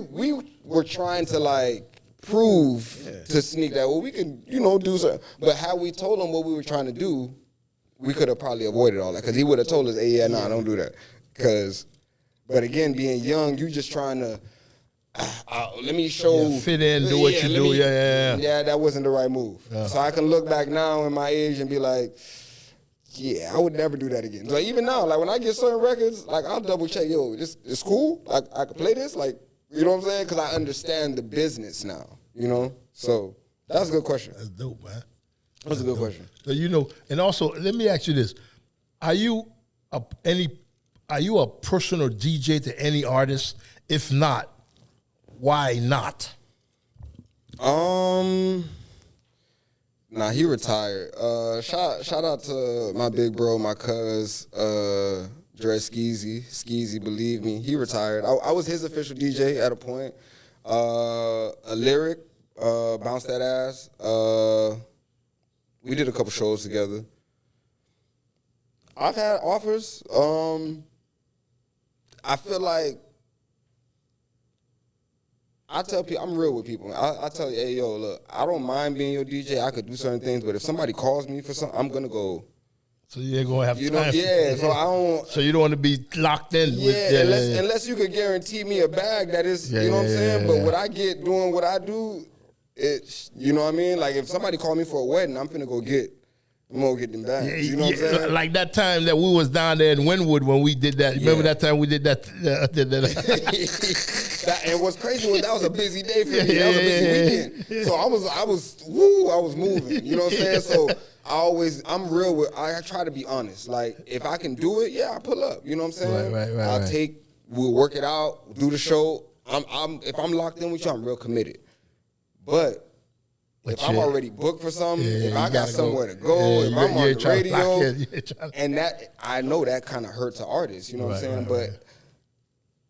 were trying to like prove to Sneak that, well, we can, do something. But had we told him what we were trying to do, we could have probably avoided all that. Because he would have told us, hey, don't do that. But again, being young, you just trying to, let me show. Fit in, do what you do. Yeah, that wasn't the right move. So I can look back now in my age and be like, yeah, I would never do that again. So even now, like when I get certain records, like I'll double check, yo, this is cool. Like I can play this, like, you know what I'm saying? Because I understand the business now, So that's a good question. That's dope, man. That's a good question. So, and also let me ask you this: Are you a personal DJ to any artist? If not, why not? Nah, he retired. Shout out to my big bro, my cuz, Dre Skeezy. Skeezy, believe me, he retired. I was his official DJ at a point. A Lyric, Bounce That Ass. We did a couple shows together. I've had offers. I feel like I tell people, I'm real with people. I tell you, hey, yo, look, I don't mind being your DJ. I could do certain things, but if somebody calls me for something, I'm going to go. So you ain't going to have time. So I don't. So you don't want to be locked in. Unless you could guarantee me a bag that is, you know what I'm saying? But what I get doing what I do, it's, you know what I mean? Like if somebody called me for a wedding, I'm going to get them bags. You know what I'm saying? Like that time that we was down there in Wynwood when we did that. Remember that time we did that? And what's crazy was that was a busy day for me. That was a busy weekend. So I was moving. You know what I'm saying? So I'm real with, I try to be honest. Like if I can do it, I pull up. You know what I'm saying? Right. We'll work it out, do the show. If I'm locked in with you, I'm real committed. But if I'm already booked for something, if I got somewhere to go, if I'm on the radio, and that, I know that kind of hurts an artist, you know what I'm saying? But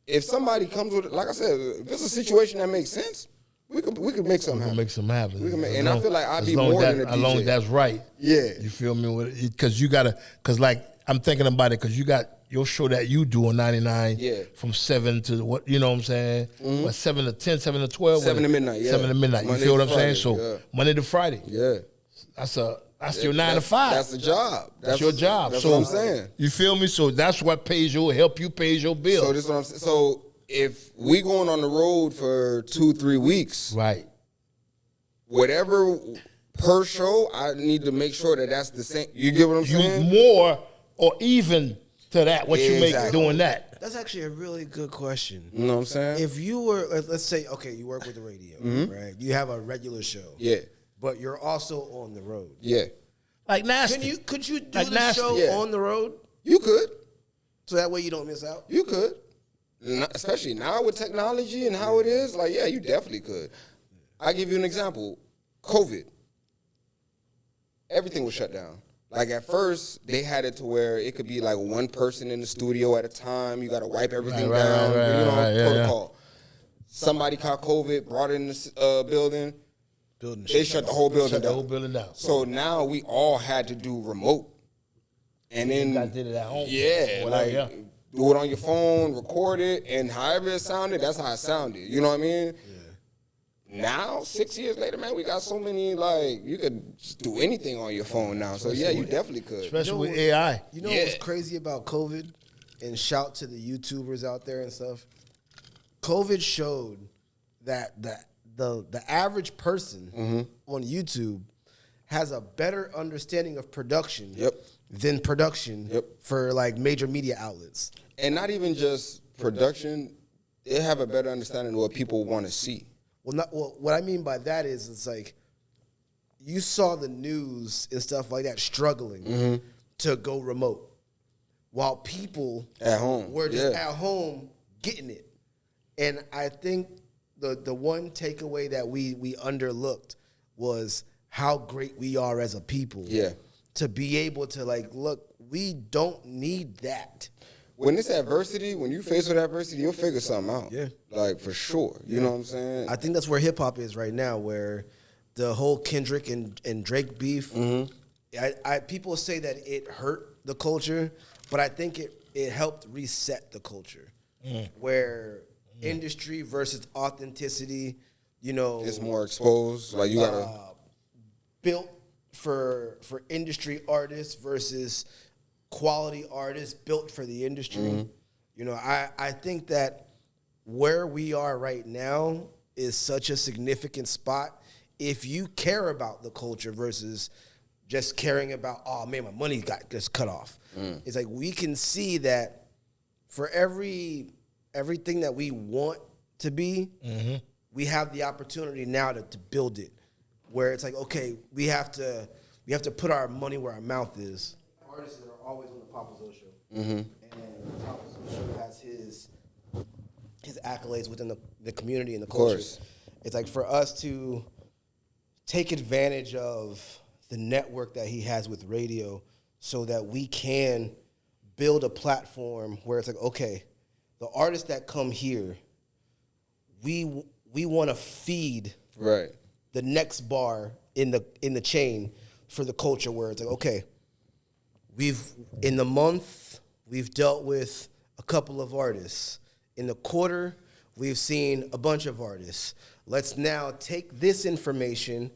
if somebody comes with, like I said, if it's a situation that makes sense, we could make something happen. Make something happen. And I feel like I'd be more than a DJ. As long as that's right. Yeah. You feel me? Because you got to, because like, I'm thinking about it, because you got your show that you do on 99 from 7 to what, you know what I'm saying? What, 7 to 10, 7 to 12? 7 to midnight, 7 to midnight. Monday you feel what I'm Friday, saying? So Monday to Friday. Yeah. That's your 9 to 5. That's the job. That's your job. That's so what I'm saying. You feel me? So that's what help you pay your bills. So this is what I'm saying. So if we going on the road for 2-3 weeks, right? Whatever per show, I need to make sure that that's the same. You get what I'm saying? More or even to that, what you make doing that. That's actually a really good question. You know what I'm saying? If you were, let's say, okay, you work with the radio, right? You have a regular show. Yeah. But you're also on the road. Yeah. Like Nasty. Could you do like the Nasty. show on the road? You could. So that way you don't miss out? You could. Especially now with technology and how it is, like, yeah, you definitely could. I give you an example. COVID. everything was shut down. Like at first, they had it to where it could be like one person in the studio at a time. You got to wipe everything down, protocol. Somebody caught COVID, brought it in the building. They shut the whole building down. So now we all had to do remote. And then you guys did it at home. Yeah, do it on your phone, record it, and however it sounded, that's how it sounded. You know what I mean? Yeah. Now, 6 years later, man, we got so many, like, you could just do anything on your phone now. So, yeah, you definitely could. Especially with AI. You know what's crazy about COVID? And shout to the YouTubers out there and stuff. COVID showed that the average person on YouTube has a better understanding of production than production for, like, major media outlets. And not even just production, they have a better understanding of what people want to see. Well, what I mean by that is it's like you saw the news and stuff like that struggling to go remote while people at home were just at home getting it. And I think the one takeaway that we underlooked was how great we are as a people. Yeah. To be able to, like, look, we don't need that. When it's adversity, when you face with adversity, you'll figure something out. Yeah. Like, for sure. You know what I'm saying? I think that's where hip-hop is right now, where the whole Kendrick and Drake beef, people say that it hurt the culture, but I think it helped reset the culture, where industry versus authenticity, you know. It's more exposed. Like, you got to. Built for industry artists versus quality artists built for the industry. You know, I think that where we are right now is such a significant spot if you care about the culture versus just caring about, oh man, my money got just cut off. It's like we can see that for everything that we want to be, we have the opportunity now to build it. Where it's like, okay, we have to put our money where our mouth is. Artists that are always on the PapaZoe show, and the PapaZoe show has his accolades within the community and the culture. It's like for us to take advantage of the network that he has with radio, so that we can build a platform where it's like, okay, the artists that come here, we want to feed the next bar in the chain for the culture, where it's like, okay, in the month we've dealt with a couple of artists. In the quarter, we've seen a bunch of artists. Let's now take this information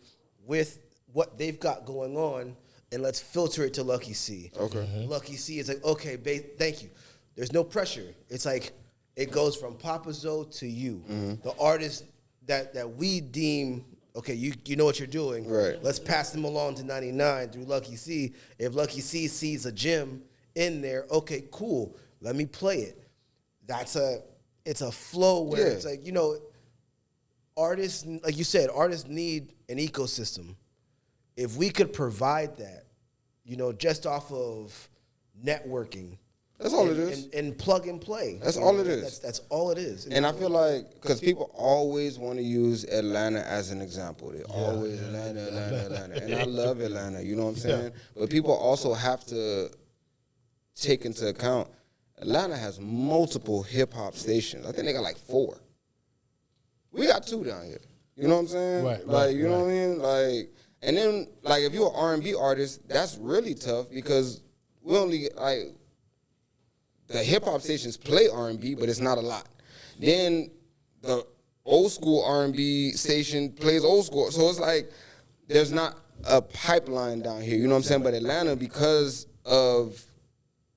with what they've got going on and let's filter it to Lucky C. Okay. Lucky C is like, okay, thank you. There's no pressure. It's like it goes from PapaZoe to you. The artists that we deem, okay, you know what you're doing. Right. Let's pass them along to 99 through Lucky C. If Lucky C sees a gem in there, okay, cool. Let me play it. It's a flow where it's like, you know, artists, like you said, artists need an ecosystem. If we could provide that, you know, just off of networking. That's all it is. And plug and play. That's all it is. That's all it is. And I feel like, because people always want to use Atlanta as an example. They always, Atlanta. And I love Atlanta, you know what I'm saying? But people also have to take into account, Atlanta has multiple hip-hop stations. I think they got like 4. We got 2 down here. You know what I'm saying? You know what I mean? Like, and then, like, if you're an R&B artist, that's really tough because we only, like, the hip-hop stations play R&B, but it's not a lot. Then the old school R&B station plays old school. So it's like there's not a pipeline down here, you know what I'm saying? But Atlanta, because of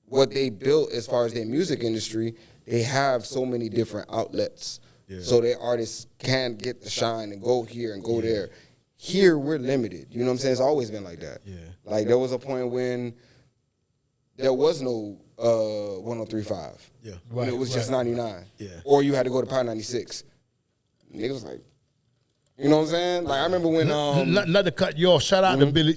what they built as far as their music industry, they have so many different outlets. So their artists can get the shine and go here and go there. Here, we're limited. You know what I'm saying? It's always been like that. Like, there was a point when there was no 103.5. It was just 99. Or you had to go to Power 96. Niggas was like, you know what I'm saying? Like, I remember when not to cut you off. Shout out to Billy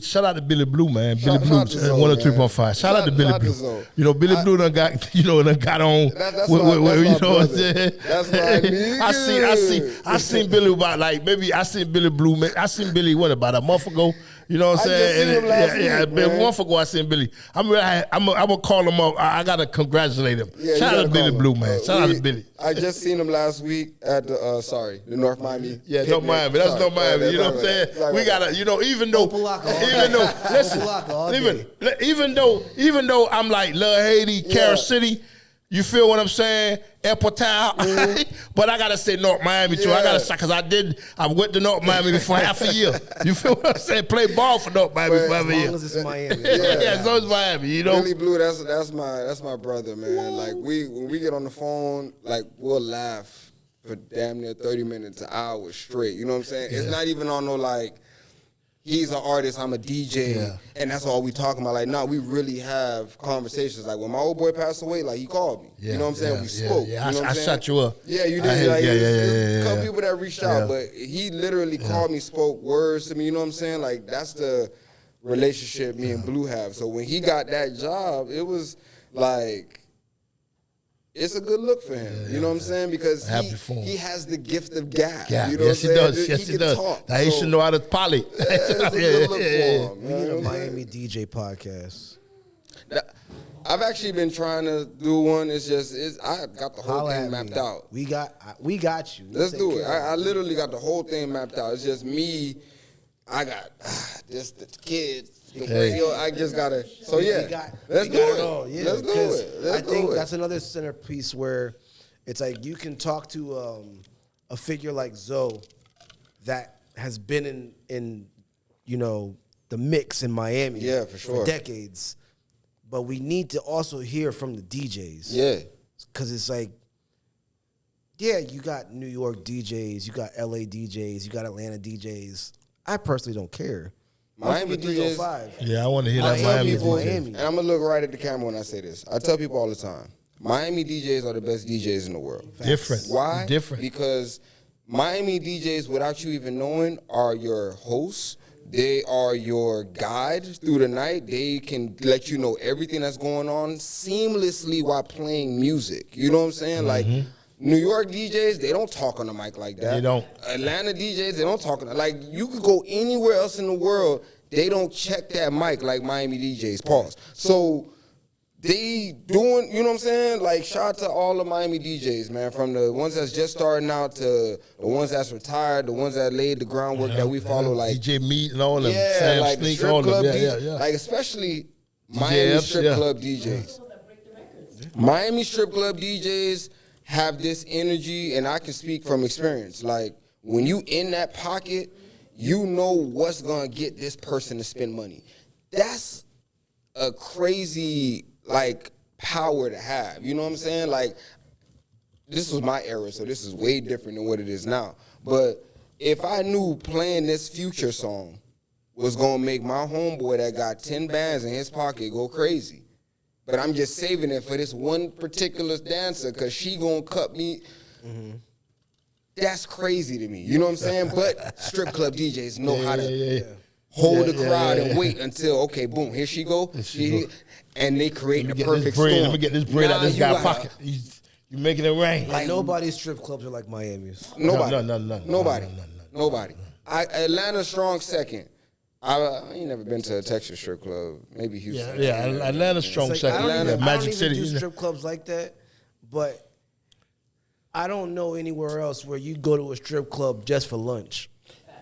Blue, man. Billy Blue, 103.5. Shout out to Billy Blue. You know, Billy Blue done got on. That's you know what I'm saying? That's my nigga. I seen Billy about, like, maybe I seen Billy Blue. I seen Billy about a month ago, You know what I'm I just saying? seen him last week, But man. a month ago I seen Billy. I'm gonna call him up. I gotta congratulate him. Yeah, Shout you out to gotta Billy call Blue, him. man. Shout out to Billy. I just seen him last week at the North Miami. Yeah, picnic. North Miami. That's Sorry. North Miami. You know what I'm Sorry. saying? We gotta, even though, Opalaka all even though, day. listen, Opalaka all day. even though I'm like Lil Haiti, Carol City. You feel what I'm saying? Airport Town. But I gotta say North Miami too. I gotta say, cause I went to North Miami for half a year. You feel what I'm saying? Play ball for North Miami for half a As year. long as it's Miami. Yeah, as long as Miami, you know. Billy Blue, that's my brother, man. Like when we get on the phone, like we'll laugh for damn near 30 minutes, an hour straight. You know what I'm saying? It's not even on no like he's an artist, I'm a DJ, and that's all we talking about. Like, we really have conversations. Like when my old boy passed away, like he called me. You know what I'm saying? We spoke. Yeah, you know what I I'm saying? shut you up. Yeah, you did. A couple people that reached out, but he literally called me, spoke words to me. You know what I'm saying? Like that's the relationship me and Blue have. So when he got that job, it was like it's a good look for him. You know what I'm saying? Because he has the gift of gab. You know Yes, he what I'm does. saying? Yes, he does. Talk. Now he should know how to poly. It's a good look for him. We need a Miami DJ podcast. I've actually been trying to do one. I got the whole Holla thing at me. mapped out. We got you. Let's Take do it. care of I literally got the whole thing mapped out. It's just me. I got just the kids. I just gotta. So yeah, let's do it. All. Yeah, let's do it. I think that's another centerpiece where it's like you can talk to a figure like Zoe that has been in the mix in Miami. Yeah, for sure. For decades. But we need to also hear from the DJs. Yeah. Because it's like, yeah, you got New York DJs, you got LA DJs, you got Atlanta DJs. I personally don't care. Miami DJs. 305. Yeah, I want to hear that I tell Miami people, DJ. and I'm gonna look right at the camera when I say this. I tell people all the time, Miami DJs are the best DJs in the world. Different. Why? Different. Because Miami DJs, without you even knowing, are your hosts. They are your guide through the night. They can let you know everything that's going on seamlessly while playing music. You know what I'm saying? Like New York DJs, they don't talk on the mic like that. They don't. Atlanta DJs, they don't talk on like you could go anywhere else in the world, they don't check that mic like Miami DJs. Pause. So they doing, you know what I'm saying? Like, shout out to all the Miami DJs, man, from the ones that's just starting out to the ones that's retired, the ones that laid the groundwork that we follow, like DJ Meat and all them. yeah, Sam like Sneak, strip all club them. DJs, like especially Miami F, strip club DJs. Miami strip club DJs have this energy, and I can speak from experience. Like when you in that pocket, you know what's gonna get this person to spend money. That's a crazy power to have. You know what I'm saying? Like this was my era, so this is way different than what it is now. But if I knew playing this Future song was gonna make my homeboy that got 10 bands in his pocket go crazy, but I'm just saving it for this one particular dancer because she gonna cut me. That's crazy to me. You know what I'm saying? But strip club DJs know how to hold the crowd and wait until, okay, boom, here she go. And they create the perfect storm. Let me get this bread out this guy's pocket. You making it rain. Like nobody's strip clubs are like Miami's. Nobody. Nobody. Nobody. Atlanta strong second. I ain't never been to a Texas strip club. Maybe Houston. Yeah, Atlanta's strong Like, second. I don't Magic even City. do strip clubs like that, but I don't know anywhere else where you go to a strip club just for lunch.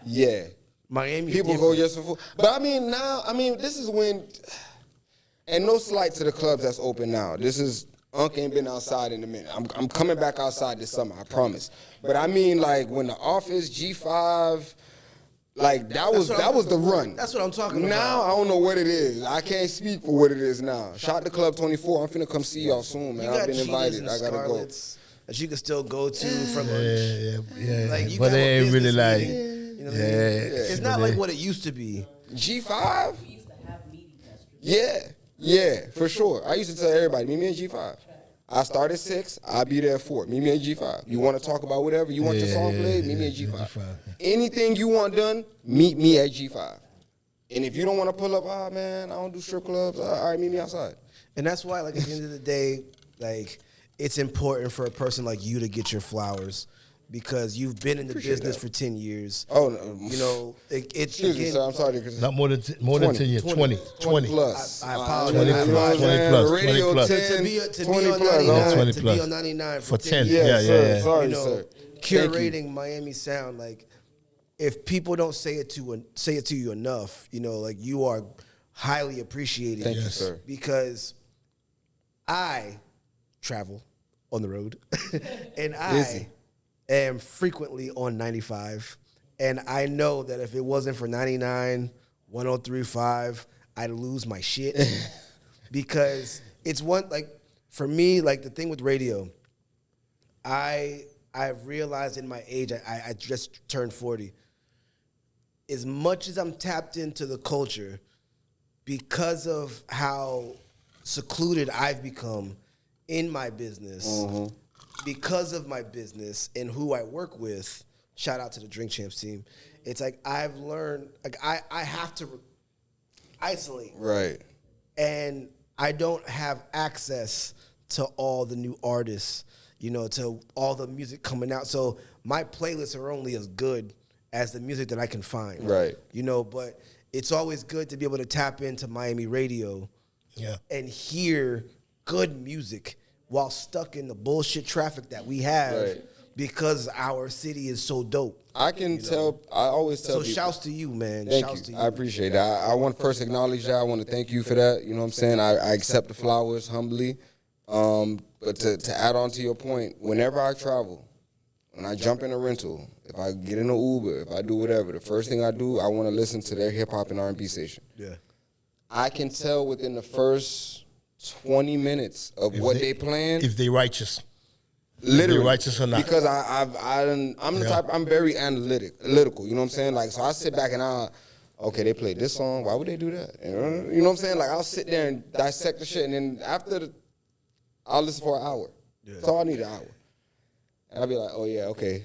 Yeah. Miami. People go just for food. But I mean, this is when, and no slight to the clubs that's open now. This is, Unc ain't been outside in a minute. I'm coming back outside this summer, I promise. But I mean, like, when the Office, G5, like, that was the run. That's what I'm talking about. Now, I don't know what it is. I can't speak for what it is now. Shout to Club 24. I'm finna come see y'all soon, man. I've been invited. I gotta go. That you can still go to from lunch. Yeah. Like, you But got they a ain't really business like. meeting, you know what I mean? It's not like what it used to be. G5? We used to have meetings at strip Yeah, for sure. I used to tell everybody, meet me at G5. I start at 6, I'll be there at 4. Meet me at G5. You want to talk about whatever, you want your song played, meet me at G5. Anything you want done, meet me at G5. And if you don't want to pull up, man, I don't do strip clubs, all right, meet me outside. And that's why, like, at the end of the day, like, it's important for a person like you to get your flowers because you've been in the Appreciate business that. for 10 years. Oh, no. You know, it's Excuse me, again, sir. I'm sorry. 'Cause Not more than 10 years. 20. 20 plus. I apologize. 20 You know plus, what I'm 20 saying? plus, Radio 20 plus. 10, to be on 20 plus, 99, huh? 20 to plus. be on 99 For 10. Yeah, Yeah, sir. yeah, yeah. Sorry, you know, sir. Thank you. curating Miami sound, like if people don't say it to you enough, you know, like you are highly appreciated. Thank you, sir. Because I travel on the road, and Busy. I am frequently on 95, and I know that if it wasn't for 99, 103.5, I'd lose my shit because it's one, like, for me, like the thing with radio, I've realized in my age, I just turned 40. As much as I'm tapped into the culture, because of how secluded I've become in my business, because of my business and who I work with, shout out to the Drink Champs team, it's like I've learned, like I have to isolate. Right. And I don't have access to all the new artists, you know, to all the music coming out. So my playlists are only as good as the music that I can find. Right. You know, but it's always good to be able to tap into Miami radio and hear good music while stuck in the bullshit traffic that we have Right. because our city is so dope. I can tell. I always tell So people. shouts to you, man. Thank shouts you. to you. I appreciate that. I want to first acknowledge that. I want to thank you for that. You know what I'm saying? I accept the flowers humbly. But to add on to your point, whenever I travel, when I jump in a rental, if I get in an Uber, if I do whatever, the first thing I do, I want to listen to their hip hop and R&B station. Yeah. I can tell within the first 20 minutes of what they playing. If they righteous. Literally, If they righteous or not. Because I'm the type, I'm very analytical, you know what I'm saying? Like, so I sit back and okay, they played this song, why would they do that? You know what I'm saying? Like, I'll sit there and dissect the shit, and then after I'll listen for an hour. That's all I need, an hour. And I'll be like, oh yeah, okay,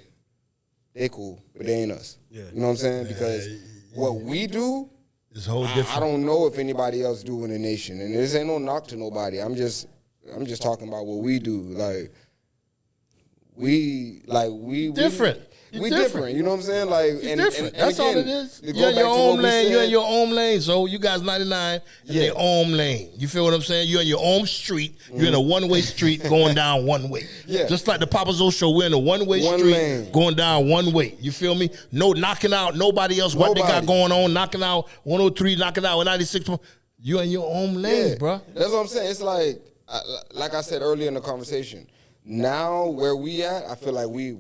they cool, but they ain't us. Yeah. You know what I'm saying? Because what we do, It's whole I different. don't know if anybody else do in the nation, and this ain't no knock to nobody. I'm just talking about what we do. Like we Different. We It's different. You know what I'm saying? Like and different. and That's all again, it is. to go You're in back your to own what we lane. You're in said, your own lane. So you guys 99 in Yeah. their own lane. You feel what I'm saying? You're in your own street. You're in a one-way street going down one way. Yeah. Just like the PapaZoe show, we're in a one-way One street lane. going down one way. You feel me? No knocking out nobody else what they got Nobody. going on, knocking out 103, knocking out 96. You're in your own lane, Yeah, bro. That's what I'm saying. It's like I said earlier in the conversation. Now where we at, I feel like we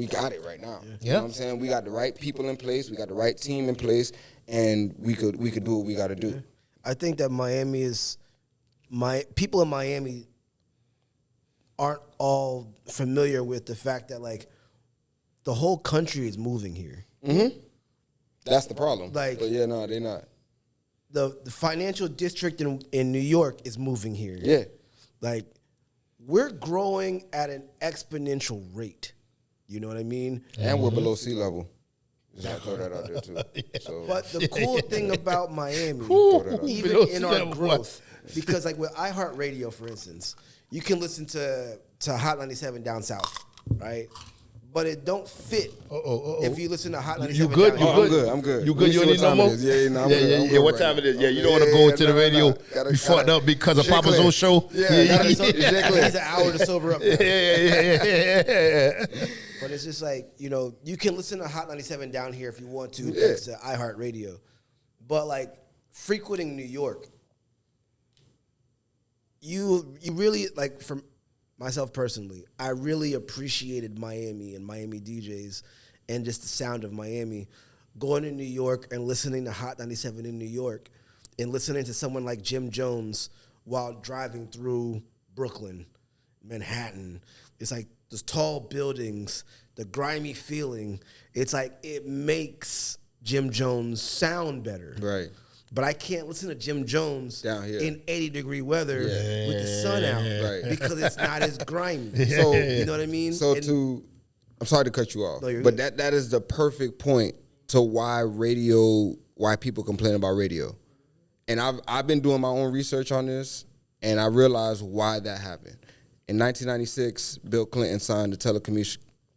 got it right now. You know what I'm saying? We got the right people in place, we got the right team in place, and we could do what we got to do. I think that people in Miami aren't all familiar with the fact that, like, the whole country is moving here. That's the problem. Like- but yeah, no, they're not. The financial district in New York is moving here. Yeah. Like, we're growing at an exponential rate. You know what I mean? And we're below sea level. Just gotta throw that out there too. So But the cool thing about Miami, Below even sea in our level, growth, because like with iHeartRadio, for instance, you can listen to Hot 97 down south, right? But it don't fit if you listen to Hot 97 You good? down You here. good? I'm good. You Let good? me You see don't what need no time more? it is. Yeah, no, I'm yeah, good. yeah, I'm yeah. good What right time now. it is? Yeah, you don't Yeah, want to go into the no, radio. no. Gotta- You fucked up because of Shit PapaZoe clear. show. Yeah, gotta- So, I think it's an hour to sober up. yeah. But it's just like, you know, you can listen to Hot 97 down here if you want to, Yeah. thanks to iHeartRadio. But like frequenting New York, you really, like, from myself personally, I really appreciated Miami and Miami DJs and just the sound of Miami. Going to New York and listening to Hot 97 in New York and listening to someone like Jim Jones while driving through Brooklyn, Manhattan. It's like those tall buildings, the grimy feeling. It's like it makes Jim Jones sound better. Right. But I can't listen to Jim Jones Down here. in 80-degree weather with the sun out Right. because it's not as grimy. So You know what I mean? So And- I'm sorry to cut you off, No, you're but good. that is the perfect point to why people complain about radio. And I've been doing my own research on this, and I realized why that happened. In 1996, Bill Clinton signed the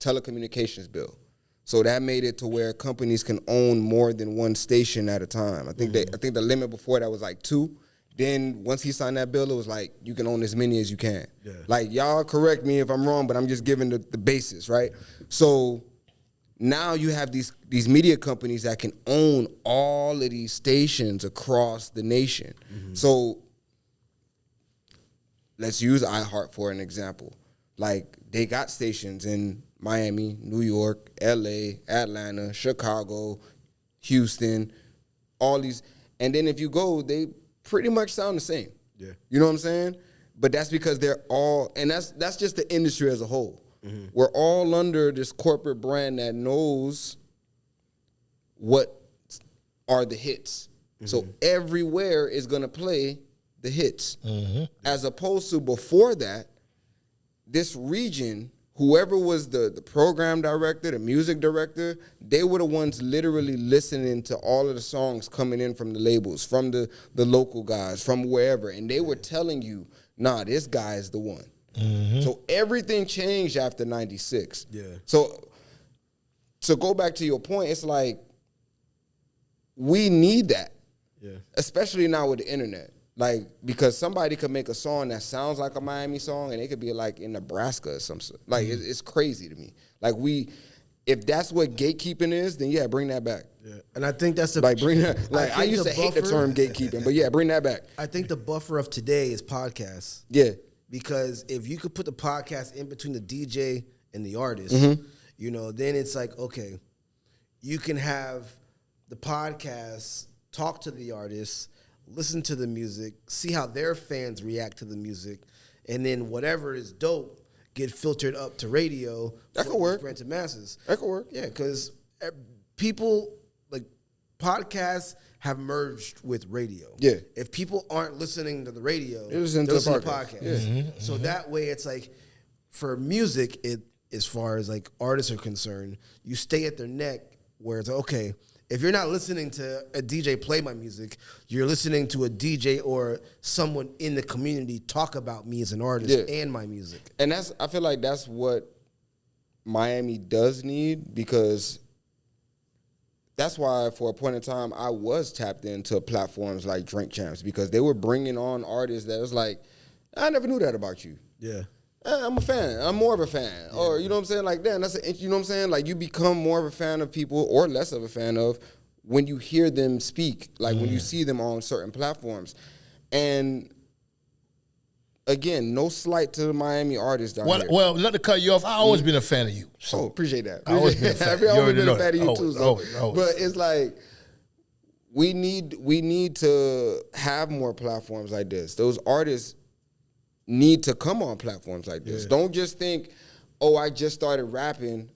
telecommunications bill. So that made it to where companies can own more than one station at a time. I think the limit before that was like 2. Then once he signed that bill, it was like you can own as many as you can. Yeah. Like y'all correct me if I'm wrong, but I'm just giving the basis, right? So now you have these media companies that can own all of these stations across the nation. So let's use iHeart for an example. Like they got stations in Miami, New York, LA, Atlanta, Chicago, Houston, all these. And then if you go, they pretty much sound the same. Yeah. You know what I'm saying? But that's because they're all, and that's just the industry as a whole. We're all under this corporate brand that knows what are the hits. So everywhere is going to play the hits. As opposed to before that, this region, whoever was the program director, the music director, they were the ones literally listening to all of the songs coming in from the labels, from the local guys, from wherever. And they were telling you, nah, this guy is the one. So everything changed after 96. Yeah. So to go back to your point, it's like we need that. Yeah. Especially now with the internet. Like, because somebody could make a song that sounds like a Miami song and it could be like in Nebraska or something. Like, it's crazy to me. Like, if that's what gatekeeping is, then yeah, bring that back. Yeah. And I think that's bring that. Like, I used to hate the term gatekeeping, but yeah, bring that back. I think the buffer of today is podcasts. Yeah. Because if you could put the podcast in between the DJ and the artist, you know, then it's like, okay, you can have the podcast talk to the artist, listen to the music, see how their fans react to the music, and then whatever is dope get filtered up to radio. That could work. Spread to masses. That could work. Yeah, because people, like, podcasts have merged with radio. Yeah. If people aren't listening to the radio, they're listening to the podcast. Yeah. So that way it's like, for music, as far as like artists are concerned, you stay at their neck where it's okay, if you're not listening to a DJ play my music, you're listening to a DJ or someone in the community talk about me as an artist and my music. And I feel like that's what Miami does need, because that's why for a point in time I was tapped into platforms like Drink Champs, because they were bringing on artists that was like, I never knew that about you. Yeah. I'm a fan. I'm more of a fan. Yeah. Or, you know what I'm saying? Like, damn, you know what I'm saying? Like, you become more of a fan of people, or less of a fan of, when you hear them speak, like when you see them on certain platforms. And again, no slight to the Miami artists down here. Well, not to cut you off, I've always been a fan of you. So appreciate that. I've always been a fan. I've always been a fan of you too. So. Always. But it's like, we need to have more platforms like this. Those artists need to come on platforms like this. Yeah. Don't just think, oh, I just started rapping,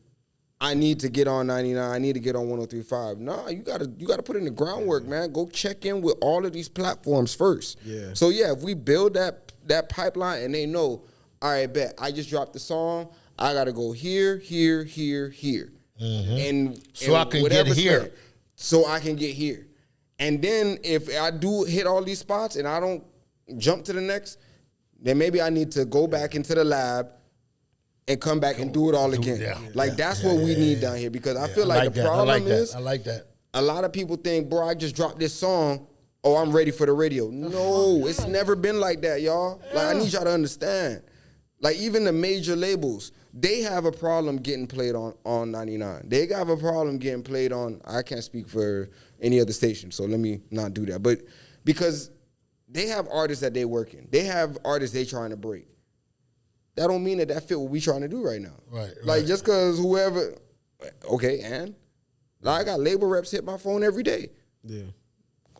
I need to get on 99, I need to get on 103.5. Nah, you gotta put in the groundwork, man. Go check in with all of these platforms first. Yeah. So yeah, if we build that pipeline and they know, all right, bet, I just dropped the song, I gotta go here, here, here, here. And so I can get here. So I can get here. And then if I do hit all these spots and I don't jump to the next, then maybe I need to go back into the lab and come back and do it all again. That's what we need down here, because I feel like the problem is, I like that. A lot of people think, bro, I just dropped this song, oh, I'm ready for the radio. No, it's never been like that, y'all. Like, I need y'all to understand. Like, even the major labels, they have a problem getting played on 99. They have a problem getting played on, I can't speak for any other station, so let me not do that. But because they have artists that they working. They have artists they trying to break. That don't mean that fit what we trying to do right now. Right. Like, just because whoever, okay, and like, I got label reps hit my phone every day. Yeah.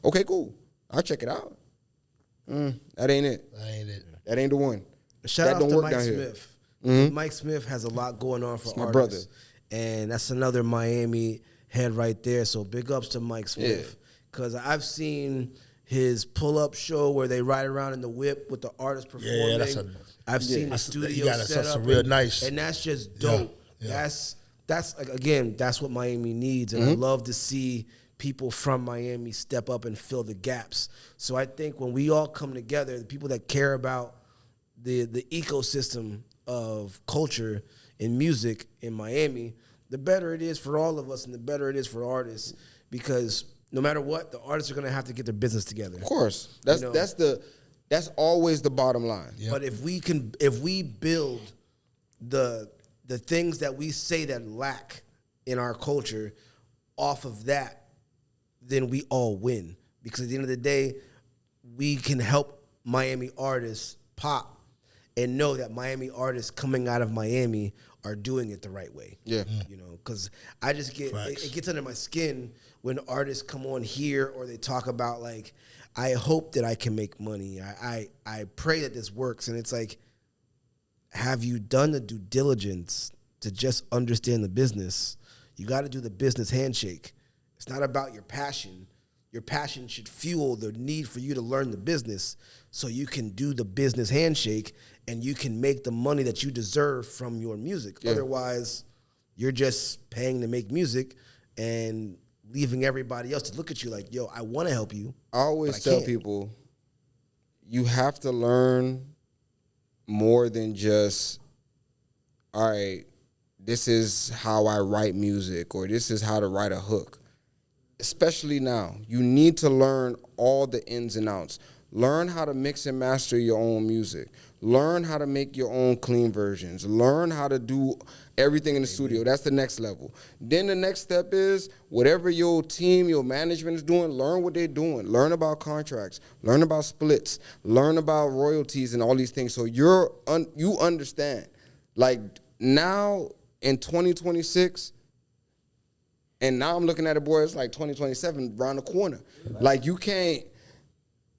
Okay, cool. I'll check it out. That ain't it. That ain't the one. Shout out to Mike Smith. Mike Smith has a lot going on for artists. Brother. And that's another Miami head right there. So big ups to Mike Smith. Because I've seen his pull-up show where they ride around in the whip with the artist performing. I've seen the studio set up. Real nice. And that's just dope. Yeah. That's again, that's what Miami needs. And I love to see people from Miami step up and fill the gaps. So I think when we all come together, the people that care about the ecosystem of culture, in music in Miami, the better it is for all of us and the better it is for artists, because no matter what, the artists are going to have to get their business together. Of course. That's always the bottom line. Yep. But if we build the things that we say that lack in our culture off of that, then we all win. Because at the end of the day, we can help Miami artists pop and know that Miami artists coming out of Miami are doing it the right way. Yeah. You know, because I just get, Facts. it gets under my skin when artists come on here or they talk about like, I hope that I can make money. I pray that this works. And it's like, have you done the due diligence to just understand the business? You got to do the business handshake. It's not about your passion. Your passion should fuel the need for you to learn the business so you can do the business handshake and you can make the money that you deserve from your music. Yeah. Otherwise, you're just paying to make music and leaving everybody else to look at you like, yo, I want to help you. I always but I tell can't. people, you have to learn more than just, all right, this is how I write music or this is how to write a hook. Especially now, you need to learn all the ins and outs. Learn how to mix and master your own music. Learn how to make your own clean versions. Learn how to do everything in the studio. That's the next level. Then the next step is whatever your team, your management is doing, learn what they're doing. Learn about contracts. Learn about splits. Learn about royalties and all these things. So you understand. Like now in 2026, and now I'm looking at it, boy, it's like 2027 around the corner. Like you can't,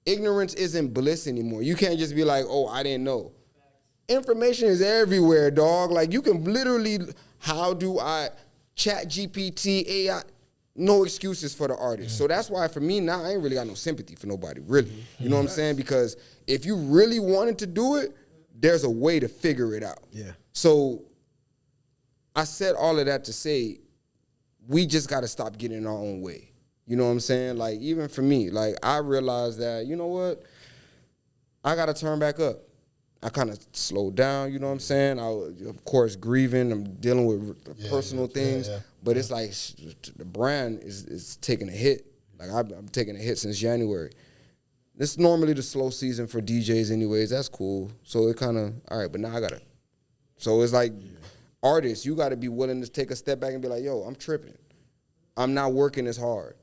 ignorance isn't bliss anymore. You can't just be like, oh, I didn't know. Information is everywhere, dog. Like you can literally, how do I, chat GPT, AI, no excuses for the artist. So that's why for me now, I ain't really got no sympathy for nobody, really. You know what I'm saying? Because if you really wanted to do it, there's a way to figure it out. Yeah. So I said all of that to say, we just got to stop getting in our own way. You know what I'm saying? Like, even for me, like, I realized that, you know what? I got to turn back up. I kind of slowed down, you know what I'm saying? I was, of course, grieving. I'm dealing with personal things. But it's like the brand is taking a hit. Like, I'm taking a hit since January. This is normally the slow season for DJs anyways. That's cool. So it kind of, all right, but now I got to. So it's like, artists, you got to be willing to take a step back and be like, yo, I'm tripping. I'm not working as hard.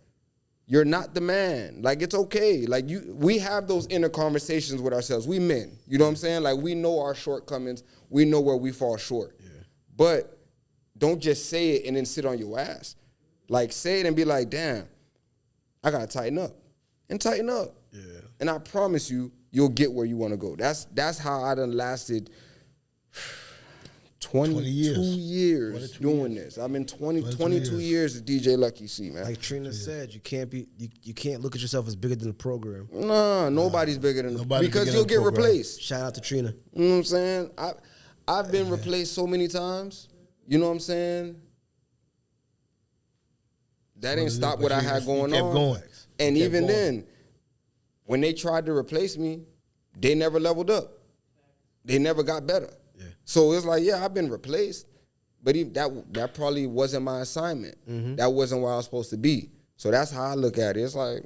You're not the man. Like, it's okay. Like, we have those inner conversations with ourselves. We men. You know what I'm saying? Like, we know our shortcomings. We know where we fall short. Yeah. But don't just say it and then sit on your ass. Like, say it and be like, damn, I got to tighten up. And tighten up. Yeah. And I promise you, you'll get where you want to go. That's how I done lasted 22 years doing this. I've been 22 years as DJ Lucky C, man. Like Trina said, you can't look at yourself as bigger than the program. Nah, nobody's bigger than because you'll get replaced. Shout out to Trina. You know what I'm saying? I've been replaced so many times. You know what I'm saying? That ain't stopped what I had going on. Going. And even then, when they tried to replace me, they never leveled up. They never got better. So it's like, yeah, I've been replaced, but that probably wasn't my assignment. Mm-hmm. That wasn't where I was supposed to be. So that's how I look at it. It's like,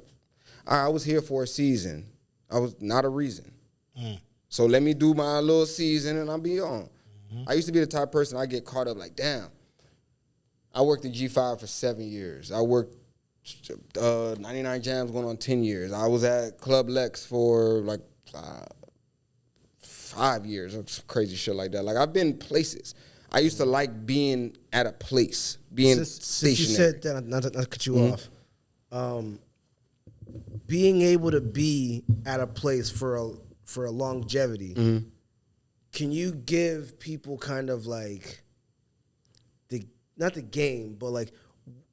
I was here for a season. I was not a reason. So let me do my little season and I'll be on. Mm-hmm. I used to be the type of person I get caught up like, damn, I worked at G5 for 7 years. I worked 99 Jams going on 10 years. I was at Club Lex for like 5 years, or crazy shit like that. Like, I've been places. I used to like being at a place, being stationary. Since you said that, not to cut you off, being able to be at a place for a longevity, can you give people kind of like not the game, but like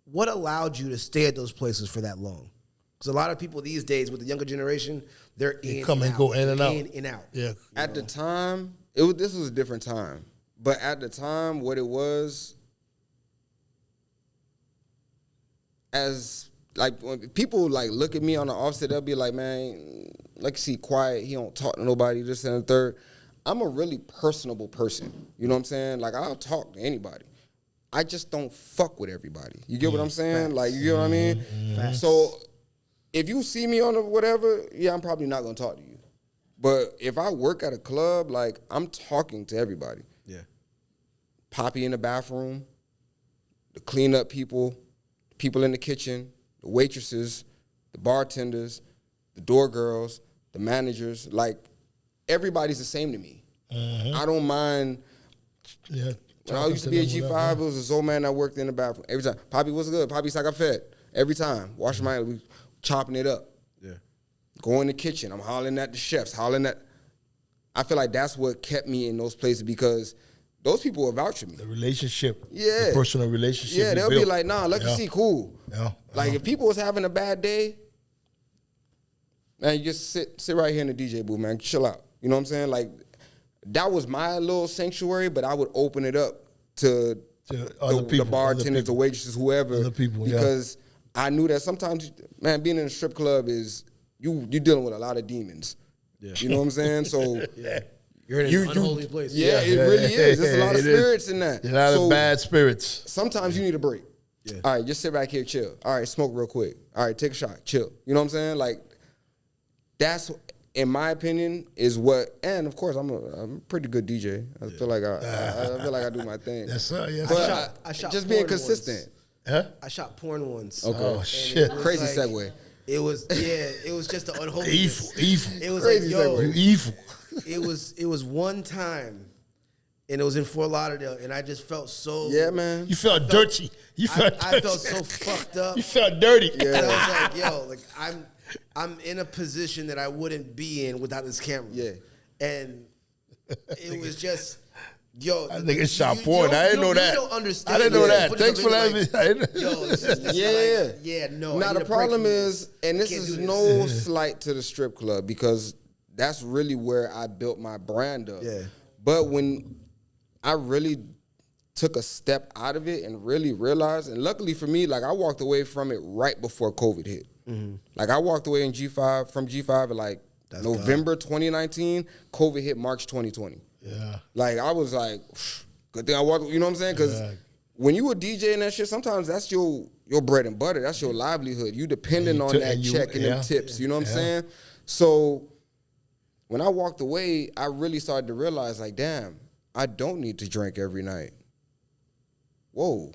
what allowed you to stay at those places for that long? Because a lot of people these days with the younger generation, they're in come and go in and out. In and out. Yeah. At the time, this was a different time. But at the time, what it was, as like when people like look at me on the offset, they'll be like, man, like, see, quiet, he don't talk to nobody, this and the third. I'm a really personable person. You know what I'm saying? Like, I'll talk to anybody. I just don't fuck with everybody. You get what I'm saying? Like, you get what I mean? So if you see me on a whatever, yeah, I'm probably not gonna talk to you. But if I work at a club, like, I'm talking to everybody. Yeah. Poppy in the bathroom, the cleanup people, people in the kitchen, the waitresses, the bartenders, the door girls, the managers, like, everybody's the same to me. I don't mind. Yeah. When I used to be at G5, it was a Zoe man that worked in the bathroom. Every time. Poppy, what's good? Poppy's like, I fed. Every time. Washing my hands, we chopping it up. Yeah. Go in the kitchen. I'm hollering at the chefs, I feel like that's what kept me in those places because those people will vouch for me. The relationship. Yeah. The personal relationship. Yeah, they'll built. be like, nah, let you see, cool. Yeah. Like, if people was having a bad day, man, you just sit right here in the DJ booth, man. Chill out. You know what I'm saying? Like, that was my little sanctuary, but I would open it up to other people, the bartenders, the waitresses, whoever. Other people, because I knew that sometimes, man, being in a strip club is, you're dealing with a lot of demons. Yeah. You know what I'm saying? So Yeah. You're in an unholy place. Yeah, it really is. There's a lot of spirits in that. A lot of bad spirits. Sometimes you need a break. Yeah. All right, just sit back here, chill. All right, smoke real quick. All right, take a shot, chill. You know what I'm saying? Like, that's, in my opinion, is what. And of course, I'm a pretty good DJ. I feel like I feel like I do my thing. Yes, sir. Yes, But sir. I shot just being porn consistent. Huh? I shot porn once. Okay. Oh, And shit. it was Crazy like- segue. It was just the unholy. Evil. It was Crazy like, yo, segue. You evil. it was one time, and it was in Fort Lauderdale, and I just felt so. Yeah, man. You felt dirty. You felt dirty. I felt so fucked up. You felt dirty. And I was like, yo, like I'm in a position that I wouldn't be in without this camera. Yeah. And it was just, yo. I think it's shot porn. I didn't know that. You don't understand. I didn't know that. Put it Thanks for up in letting me. Yo, this is Yeah. like, yeah, no. Now I need the a break problem from this. is, and this Can't is do this. no slight to the strip club because that's really where I built my brand up. Yeah. But when I really took a step out of it and really realized, and luckily for me, like I walked away from it right before COVID hit. Like I walked away in G5 from G5 at like November 2019. COVID hit March 2020. Yeah. Like I was like, good thing I walked. You know what I'm saying? Because when you a DJ and that shit, sometimes that's your bread and butter. That's your livelihood. You depending on that check and them tips. You know what I'm saying? So when I walked away, I really started to realize, like, damn, I don't need to drink every night. Whoa.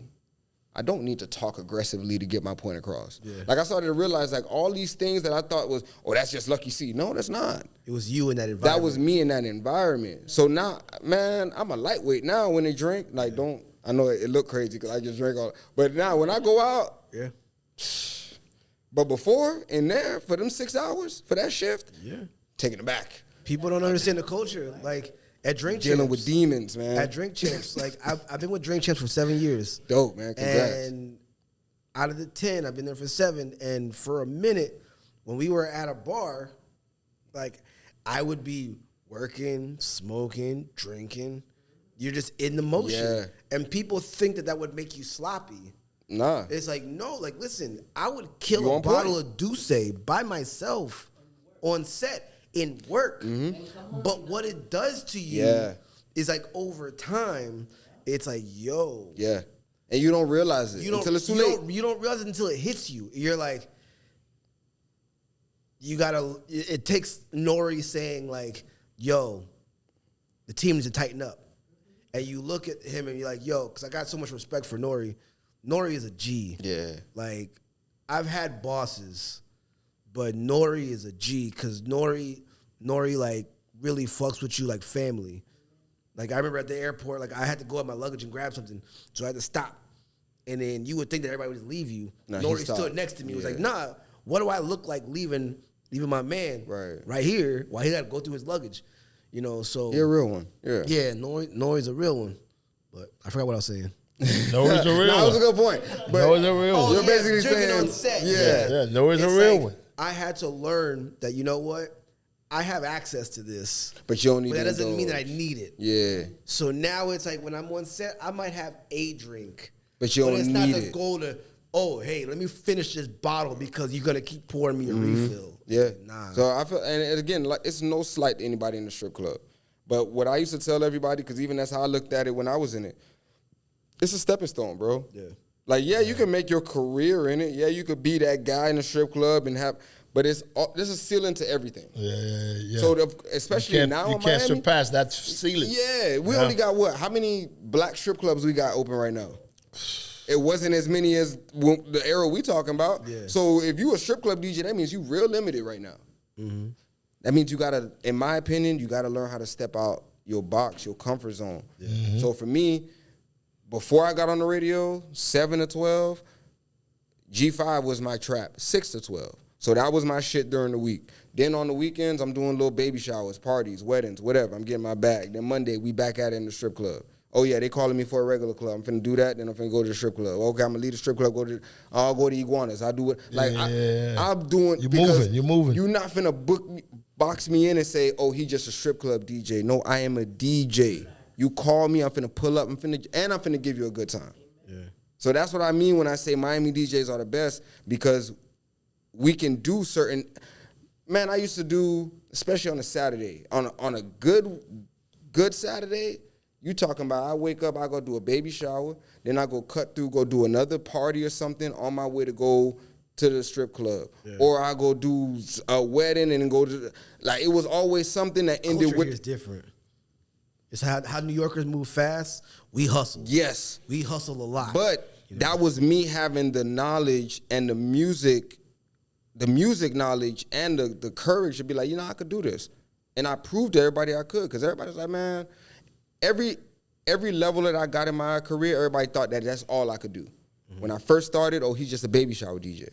I don't need to talk aggressively to get my point across. Like, I started to realize, like, all these things that I thought was, oh, that's just Lucky C. No, that's not. It was you in that environment. That was me in that environment. So now, man, I'm a lightweight now when they drink. Like, I know it look crazy because I just drink all. But now when I go out, Yeah. but before, in there, for them 6 hours, for that shift, taking it back. People don't understand the culture. Like, at Drink Champs. Dealing with demons, man. At Drink Champs. Like, I've been with Drink Champs for 7 years. Dope, man. Congrats. And out of the 10, I've been there for 7. And for a minute, when we were at a bar, like, I would be working, smoking, drinking. You're just in the motion. Yeah. And people think that would make you sloppy. Nah. It's like, no, like, listen, I would You kill a on bottle point. of Douce by myself on set in work. But what it does to you is, like, over time, it's like, yo. Yeah. And you don't realize it until it's too late. You don't realize it until it hits you. You're like, you gotta, it takes Nori saying, like, yo, the team needs to tighten up. And you look at him and you're like, yo, because I got so much respect for Nori. Nori is a G. Yeah. Like, I've had bosses, but Nori is a G because Nori, like, really fucks with you like family. Like, I remember at the airport, like, I had to go at my luggage and grab something, so I had to stop. And then you would think that everybody would just leave you. Nah, he Nori stopped. stood next to me. He was Yeah. like, nah, what do I look like leaving my man right here while he got to go through his luggage? You know, so. You're a real one. Yeah. Yeah, Nori's a real one. But I forgot what I was saying. Noah's a real That was a one. good point. But Noah's a real one. You're basically drinking saying, on set. Yeah, Noah's a It's real like, one. I had to learn that, you know what? I have access to this. but you don't need But that to doesn't mean that I indulge. need it. Yeah. So now it's like when I'm on set, I might have a drink. But you don't it's need not it. the goal to, oh, hey, let me finish this bottle because you're going to keep pouring me a refill. Yeah. Nah. So I feel, and again, like, it's no slight to anybody in the strip club. But what I used to tell everybody, because even that's how I looked at it when I was in it, it's a stepping stone, bro. Yeah. Like, you can make your career in it. Yeah, you could be that guy in the strip club and have, but there's a ceiling to everything. Yeah. So especially now in Miami, you can't surpass that ceiling. Yeah, we only got what? How many black strip clubs we got open right now? It wasn't as many as the era we talking about. Yeah. So if you a strip club DJ, that means you real limited right now. Mm-hmm. That means you gotta, in my opinion, you gotta learn how to step out your box, your comfort zone. Yeah. Mm-hmm. So for me, before I got on the radio, 7 to 12, G5 was my trap, 6 to 12. So that was my shit during the week. Then on the weekends, I'm doing little baby showers, parties, weddings, whatever. I'm getting my bag. Then Monday, we back at it in the strip club. Oh, yeah, they calling me for a regular club. I'm finna do that, then I'm finna go to the strip club. Okay, I'm gonna leave the strip club, I'll go to Iguanas. I do it. Like, I'm doing You're moving. You're not finna box me in and say, oh, he just a strip club DJ. No, I am a DJ. You call me, I'm finna pull up, I'm finna give you a good time. Yeah. So that's what I mean when I say Miami DJs are the best, because we can do certain, man, I used to do, especially on a Saturday, on a good Saturday, you talking about I wake up, I go do a baby shower, then I go cut through, go do another party or something on my way to go to the strip club. Yeah. Or I go do a wedding and then go to, like, it was always something that ended Culture with. Here is different. It's how New Yorkers move fast. We hustle. Yes. We hustle a lot. But that was me having the knowledge and the music knowledge and the courage to be like, I could do this. And I proved to everybody I could, because everybody's like, man, every level that I got in my career, everybody thought that that's all I could do. Mm-hmm. When I first started, he's just a baby shower DJ.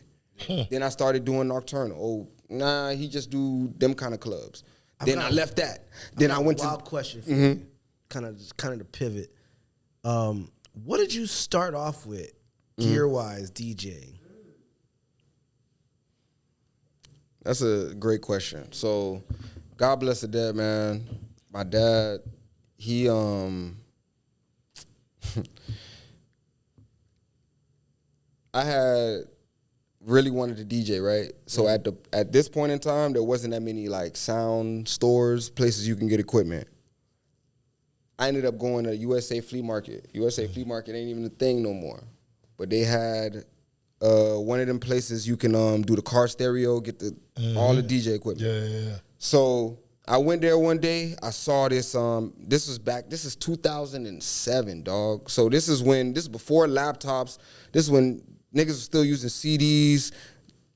Then I started doing nocturnal. Nah, he just do them kind of clubs. Then I left that. Then I went to wild question for you, kind of to pivot. What did you start off with, gear-wise, DJing? That's a great question. So, God bless the dead, man. My dad, he I had really wanted to DJ, right? So at this point in time, there wasn't that many like sound stores, places you can get equipment. I ended up going to USA Flea Market. USA Flea Market ain't even a thing no more. But they had one of them places you can do the car stereo, get all the DJ equipment. Yeah. So I went there one day. I saw this. This is 2007, dog. So this is before laptops. This is when niggas were still using CDs.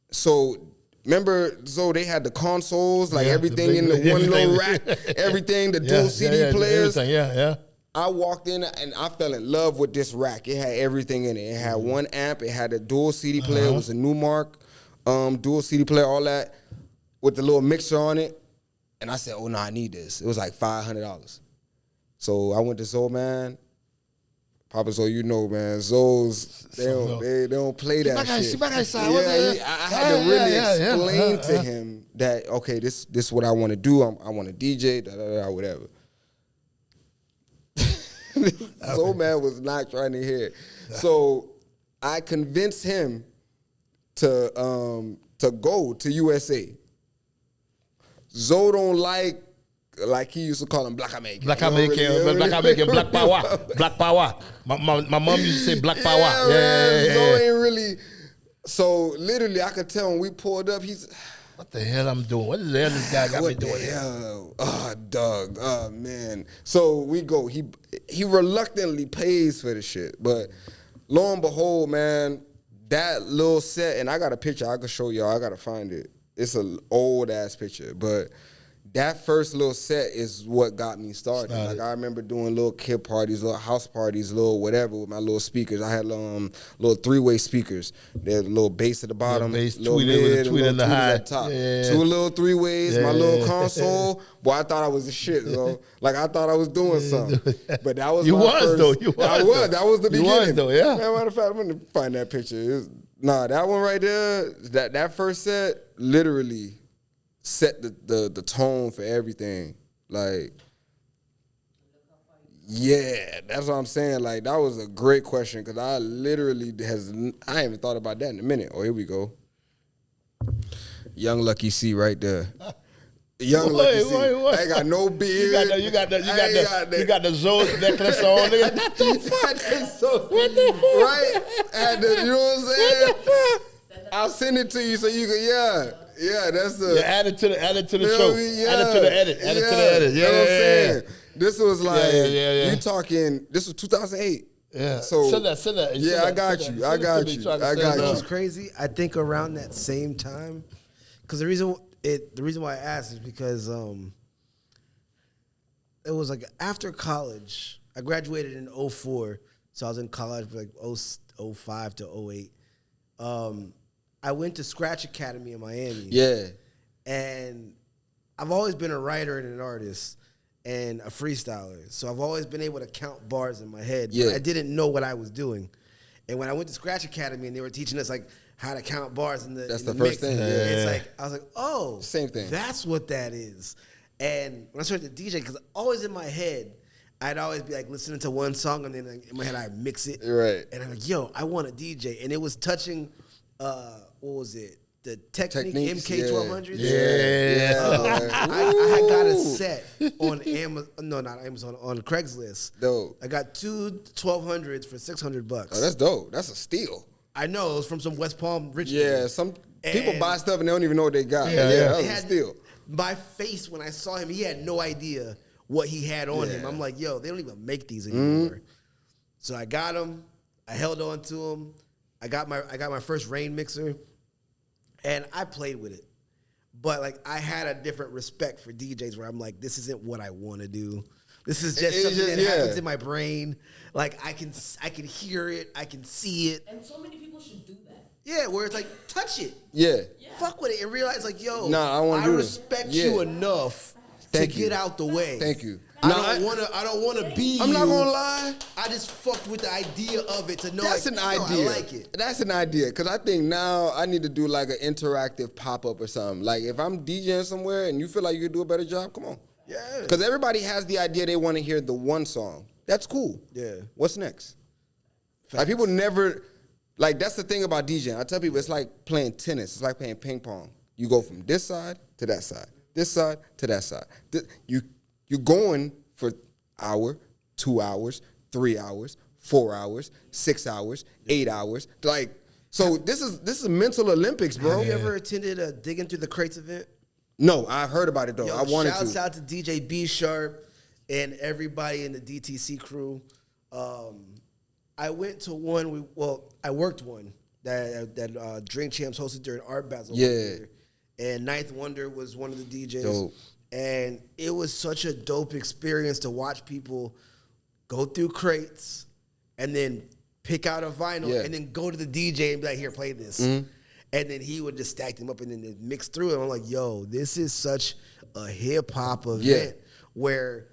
So remember, they had the consoles, like everything in the one little rack, everything, the dual CD players. Yeah. I walked in and I fell in love with this rack. It had everything in it. It had one amp. It had a dual CD player. It was a Newmark dual CD player, all that, with the little mixer on it. And I said, oh, no, I need this. It was like $500. So I went to Zoe, man. PapaZoe, man. Zoe's, they don't play that shit. I had to really explain to him that, okay, this is what I want to do. I want to DJ, whatever. Zoe, man, was not trying to hear it. So I convinced him to go to USA. Zoe don't like he used to call him Black American. Black power. My mom used to say black power. Yeah. Zoe ain't really. So literally, I could tell when we pulled up, he's. What the hell I'm doing? What the hell this guy got me doing? Doug. Oh, man. So we go. He reluctantly pays for the shit. But lo and behold, man, that little set, and I got a picture I could show y'all. I got to find it. It's an old-ass picture. But that first little set is what got me started. Like, I remember doing little kid parties, little house parties, little whatever with my little speakers. I had little three-way speakers. There's a little bass at the bottom, little mid, tweet in the high. At the top. Yeah. Two little three-ways, my little console. Boy, I thought I was the shit, bro. Like, I thought I was doing something. But that was That was the beginning. You was, though, yeah. Matter of fact, I'm going to find that picture. That one right there, that first set, literally set the tone for everything. Like, yeah, that's what I'm saying. Like, that was a great question, because I literally I haven't thought about that in a minute. Oh, here we go. Young Lucky C right there. Young Lucky C. I ain't got no beard. You got the Zoe necklace on. Nigga. What the fuck? What the fuck? Right? And you know what I'm saying? I'll send it to you so you can, yeah, that's the. Yeah, add it to the show. Add it to the edit. Add it to the edit. You know what I'm saying? Yeah. This was like, yeah. you talking, this was 2008. Yeah. So, send that. Yeah, I got you. You know what's crazy? I think around that same time, because the reason why I asked is because it was like after college. I graduated in 04, so I was in college for like 05 to 08. I went to Scratch Academy in Miami. Yeah. And I've always been a writer and an artist and a freestyler. So I've always been able to count bars in my head. Yeah. But I didn't know what I was doing. And when I went to Scratch Academy and they were teaching us like how to count bars in the That's in the the first mix, thing. it's like I was like, oh, Same thing. That's what that is. And when I started to DJ, because always in my head, I'd always be like listening to one song and then like, in my head I'd mix it. Right. And I'm like, yo, I want a DJ. And it was touching what was it? The Technique MK1200. I had got a set on Amazon. No, not Amazon. On Craigslist. Dope. I got two 1200s for $600. Oh, that's dope. That's a steal. I know it was from some West Palm rich. Yeah, some people buy stuff and they don't even know what they got. Yeah, that was a steal. My face when I saw him, he had no idea what he had on him. I'm like, yo, they don't even make these anymore. So I got him. I held on to him. I got my first rain mixer. And I played with it. But like I had a different respect for DJs where I'm like, this isn't what I want to do. This is just something that happens in my brain. Like I can hear it, I can see it. And so many people should do that. Yeah, where it's like, touch it. Yeah. Fuck with it and realize like, yo, I respect you enough to get out the way. Thank you. I don't wanna be I'm not gonna lie. I just fucked with the idea of it to know That's an idea. I like it. That's an idea. Cause I think now I need to do like an interactive pop-up or something. Like if I'm DJing somewhere and you feel like you could do a better job, come on. Yeah. Cause everybody has the idea they want to hear the one song. That's cool. Yeah. What's next? Like people never, like that's the thing about DJing. I tell people it's like playing tennis. It's like playing ping pong. You go from this side to that side, this side to that side. You're going for hour, 2 hours, 3 hours, 4 hours, 6 hours, 8 hours. Like, so this is mental Olympics, bro. Have you ever attended a Digging Through the Crates event? No, I heard about it though. I wanted to. Shouts out to DJ B Sharp and everybody in the DTC crew. I went to one. I worked one that Drink Champs hosted during Art Basel. Yeah. And Ninth Wonder was one of the DJs. Dope. And it was such a dope experience to watch people go through crates and then pick out a vinyl and then go to the DJ and be like, here, play this. And then he would just stack them up and then mix through it. I'm like, yo, this is such a hip-hop event where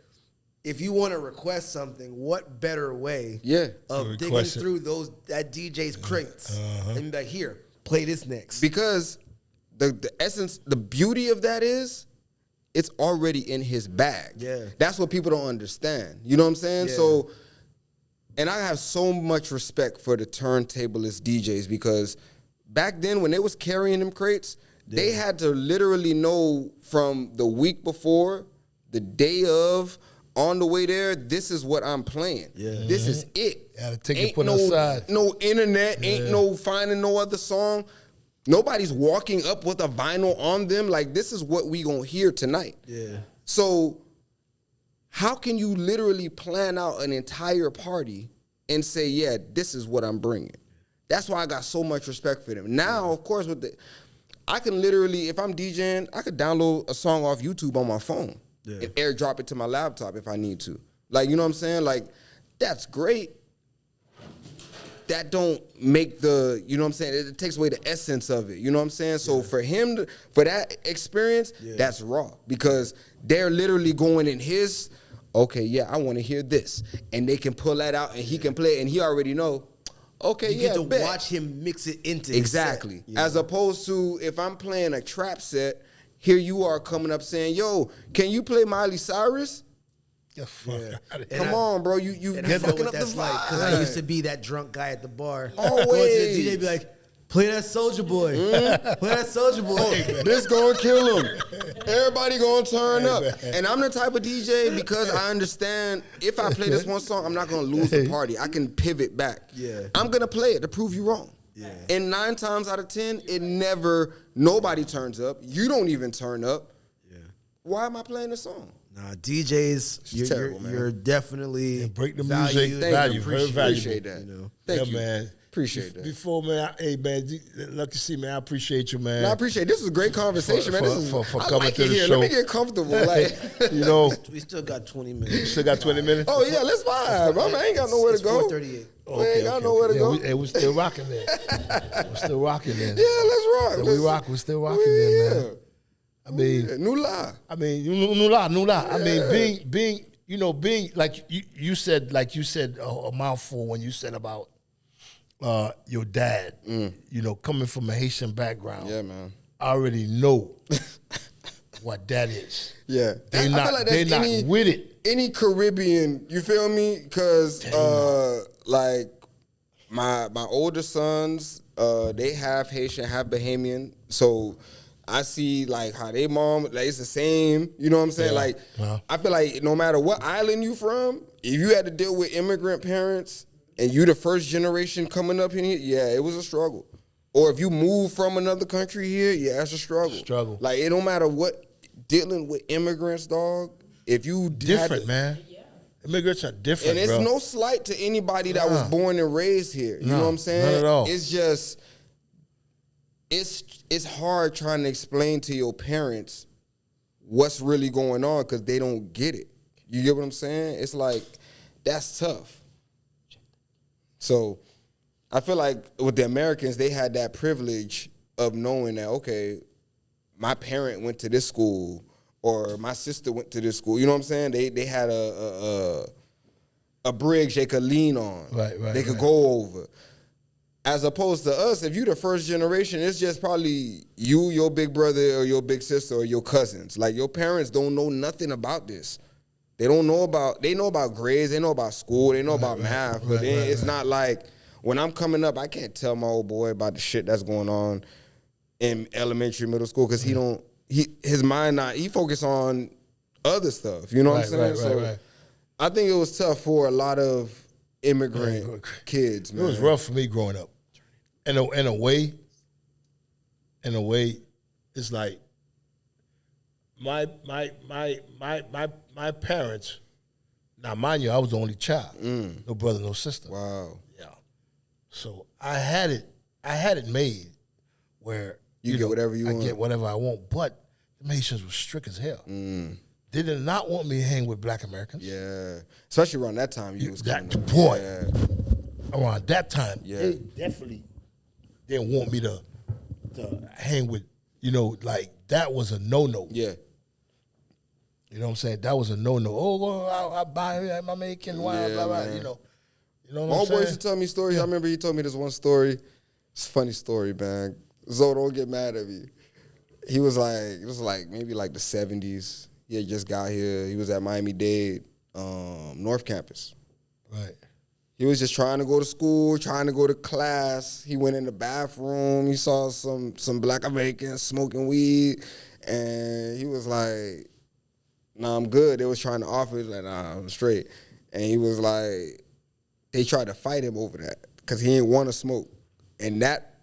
if you want to request something, what better way of digging through that DJ's crates and be like, here, play this next. Because the essence, the beauty of that is it's already in his bag. Yeah. That's what people don't understand. You know what I'm saying? Yeah. So, and I have so much respect for the turntablist DJs because back then when they was carrying them crates, they had to literally know from the week before, the day of, on the way there, this is what I'm playing. Yeah. This is it. Got a ticket put aside. No internet, ain't no finding no other song. Nobody's walking up with a vinyl on them. Like, this is what we gonna hear tonight. Yeah. So how can you literally plan out an entire party and say, yeah, this is what I'm bringing? That's why I got so much respect for them. Now, of course, I can literally, if I'm DJing, I could download a song off YouTube on my phone and airdrop it to my laptop if I need to. Like, you know what I'm saying? Like, that's great. That don't make the, you know what I'm saying? It takes away the essence of it. You know what I'm saying? So for him, for that experience, that's raw. Because they're literally going in his, okay, yeah, I want to hear this. And they can pull that out and he can play it and he already know, okay, you get to watch him mix it into exactly. His set. As opposed to if I'm playing a trap set, here you are coming up saying, yo, can you play Miley Cyrus? Come on, bro. You fucking up the vibe. Because I used to be that drunk guy at the bar. Always. Going to the DJ, be like, Play that Soldier Boy. Play that Soldier Boy. This gonna kill him. Everybody gonna turn up. And I'm the type of DJ because I understand if I play this one song, I'm not gonna lose the party. I can pivot back. Yeah. I'm gonna play it to prove you wrong. Yeah. And 9 times out of 10, nobody turns up. You don't even turn up. Yeah. Why am I playing this song? Nah, DJs, terrible, man. you're definitely break the valued. music. Thank Value, you. very valuable. Appreciate that. You know. Thank you. man. Appreciate that. Before, man, hey, man, lucky see, man, I appreciate you, man. No, I appreciate it. This is a great conversation, man. This is for I coming like to it the here. show. Let me get comfortable. Like, You know, We still got 20 minutes. still got 20 minutes? oh yeah, let's vibe. I ain't got nowhere to go. 4:38. We ain't got nowhere to go. We still rocking there. We're still rocking there. Yeah, let's rock. So we rock. We're still rocking there, man. I mean, Yeah, new lie. new lie. I mean, being like you said a mouthful when you said about your dad. You know, coming from a Haitian background. Yeah, man. I already know what that is. Yeah, They I not feel like that's not with it. Any Caribbean, you feel me? Because like my older sons, they half Haitian, half Bahamian. So I see like how they mom, like it's the same. You know what I'm saying? Yeah. Like Yeah. I feel like no matter what island you from, if you had to deal with immigrant parents and you the first generation coming up in here, yeah, it was a struggle. Or if you move from another country here, yeah, it's a struggle. Struggle. Like it don't matter what, dealing with immigrants, dog. If you Different, man. Immigrants are different, and it's bro. no slight to anybody that was born and raised here. You know what I'm saying? Not at all. It's just, it's hard trying to explain to your parents what's really going on because they don't get it. You get what I'm saying? It's like, that's tough. So I feel like with the Americans, they had that privilege of knowing that, okay, my parent went to this school or my sister went to this school. You know what I'm saying? They had a bridge they could lean on. Right, They could go over. As opposed to us, if you the first generation, it's just probably you, your big brother, or your big sister, or your cousins. Like your parents don't know nothing about this. They don't know about. They know about grades. They know about school. They know about math. But then it's not like when I'm coming up, I can't tell my old boy about the shit that's going on in elementary, middle school because his mind he focus on other stuff. You know what I'm saying? Right. I think it was tough for a lot of immigrant kids, man. It was rough for me growing up. In a way, it's like my parents. Now, mind you, I was the only child, no brother, no sister. Wow. Yeah. So I had it made where You get whatever you I want. get whatever I want, but the Haitians were strict as hell. They did not want me to hang with Black Americans. Yeah. Especially around that time you was coming up. Boy. Yeah. Around that time, Yeah. they definitely didn't want me to hang with, like that was a no-no. Yeah. You know what I'm saying? That was a no-no. Oh, well, I buy, I'm making, blah, Yeah, blah, blah, man. you know My what I'm old boy used saying? to tell me stories. I remember he told me this one story. It's a funny story, man. Zoe, don't get mad at me. He was like, it was like maybe like the 70s. He had just got here. He was at Miami DJing, North Campus. Right. He was just trying to go to school, trying to go to class. He went in the bathroom. He saw some Black Americans smoking weed, and he was like, "Nah, I'm good." They was trying to offer it, like, "Nah, I'm straight." And he was like, they tried to fight him over that because he didn't want to smoke, and that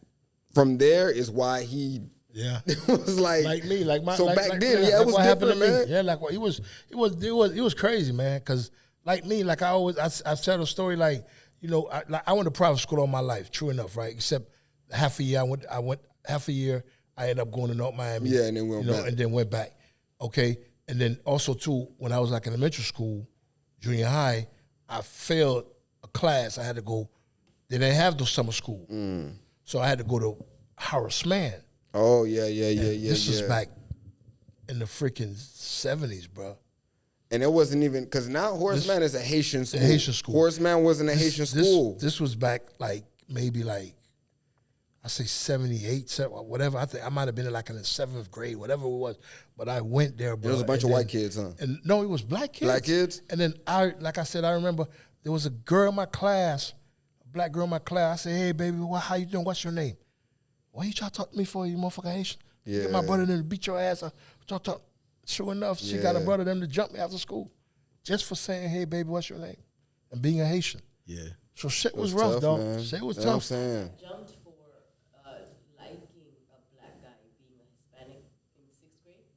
from there is why he Yeah. was like me, like my. So like, back like, then, like yeah, it was what happened different, to man. me. Yeah, like what it was crazy, man. Because like me, like I've said a story like I went to private school all my life. True enough, right? Except half a year I went half a year. I ended up going to North Miami. Yeah, and then went back. And then went back. Okay, and then also too when I was like in elementary school, junior high, I failed a class. I had to go. They didn't have no summer school, so I had to go to Horace Mann. Oh yeah. This is back in the freaking 70s, bro. And it wasn't even because now Horace Mann is a Haitian school. Haitian school. Horace Mann wasn't a Haitian school. This was back like maybe like I say 78, whatever. I think I might have been like in the 7th grade, whatever it was. But I went there, bro. There was a bunch and of then- white kids, huh? And no, it was black kids. Black kids? And then like I said, I remember there was a girl in my class, a black girl in my class. I said, "Hey, baby, how you doing? What's your name?" Why you try to talk to me for, you motherfucker Haitian? Yeah. Get my brother them to beat your ass. Talk. Sure enough, she got a brother them to jump me after school. Just for saying, hey, baby, what's your name? And being a Haitian. Yeah. So shit was It's rough, tough, dog. man. Shit was You know what I'm tough. saying? Jumped for liking a black guy being a Hispanic in 6th grade.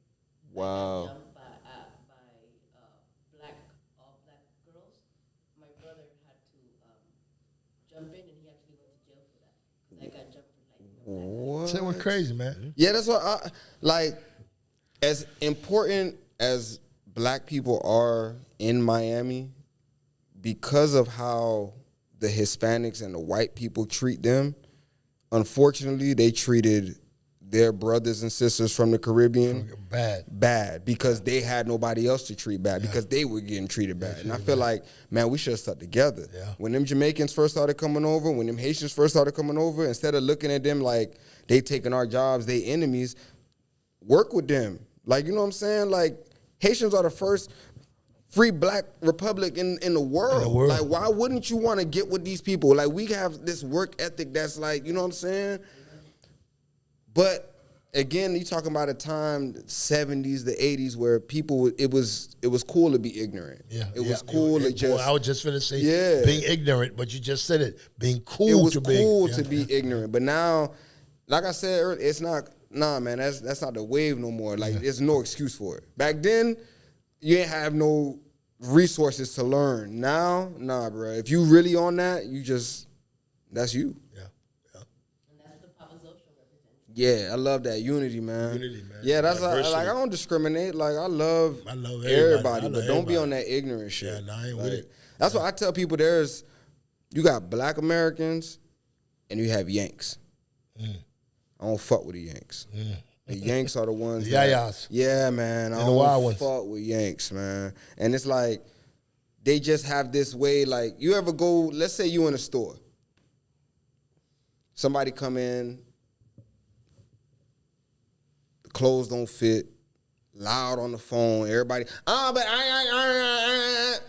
Wow. I got jumped by all black girls. My brother had to jump in, and he actually went to jail for that because I got jumped for liking a black guy. What? Shit went crazy, man. Yeah, that's what I like. As important as black people are in Miami, because of how the Hispanics and the white people treat them, unfortunately, they treated their brothers and sisters from the Caribbean bad because they had nobody else to treat bad because they were getting treated bad. And I feel like, man, we should have stuck together. Yeah. When them Jamaicans first started coming over, when them Haitians first started coming over, instead of looking at them like they taking our jobs, they enemies, work with them. Like, you know what I'm saying? Like, Haitians are the first free black republic in the world. Like, why wouldn't you want to get with these people? Like, we have this work ethic that's like, you know what I'm saying? But again, you talking about a time, the 70s, the 80s, where people, it was cool to be ignorant. Yeah, It was cool to just. I was just finna say, being ignorant, but you just said it. Being cool It was to be cool to be ignorant. But now, like I said earlier, it's not, nah, man, that's not the wave no more. Like, there's no excuse for it. Back then, you ain't have no resources to learn. Now, nah, bro. If you really on that, you just, that's you. And that's the PapaZoe show represents. Yeah, I love that unity, man. Yeah, that's like I don't discriminate. Like I love everybody, but don't be on that ignorant shit. Yeah, nah, I ain't with it. That's why I tell people you got black Americans and you have Yanks. I don't fuck with the Yanks. The Yanks are the ones. Yayas. Yeah, man. I And the wild don't ones. fuck with Yanks, man. And it's like they just have this way. Like you ever go? Let's say you in a store. Somebody come in. The clothes don't fit. Loud on the phone. Everybody. But I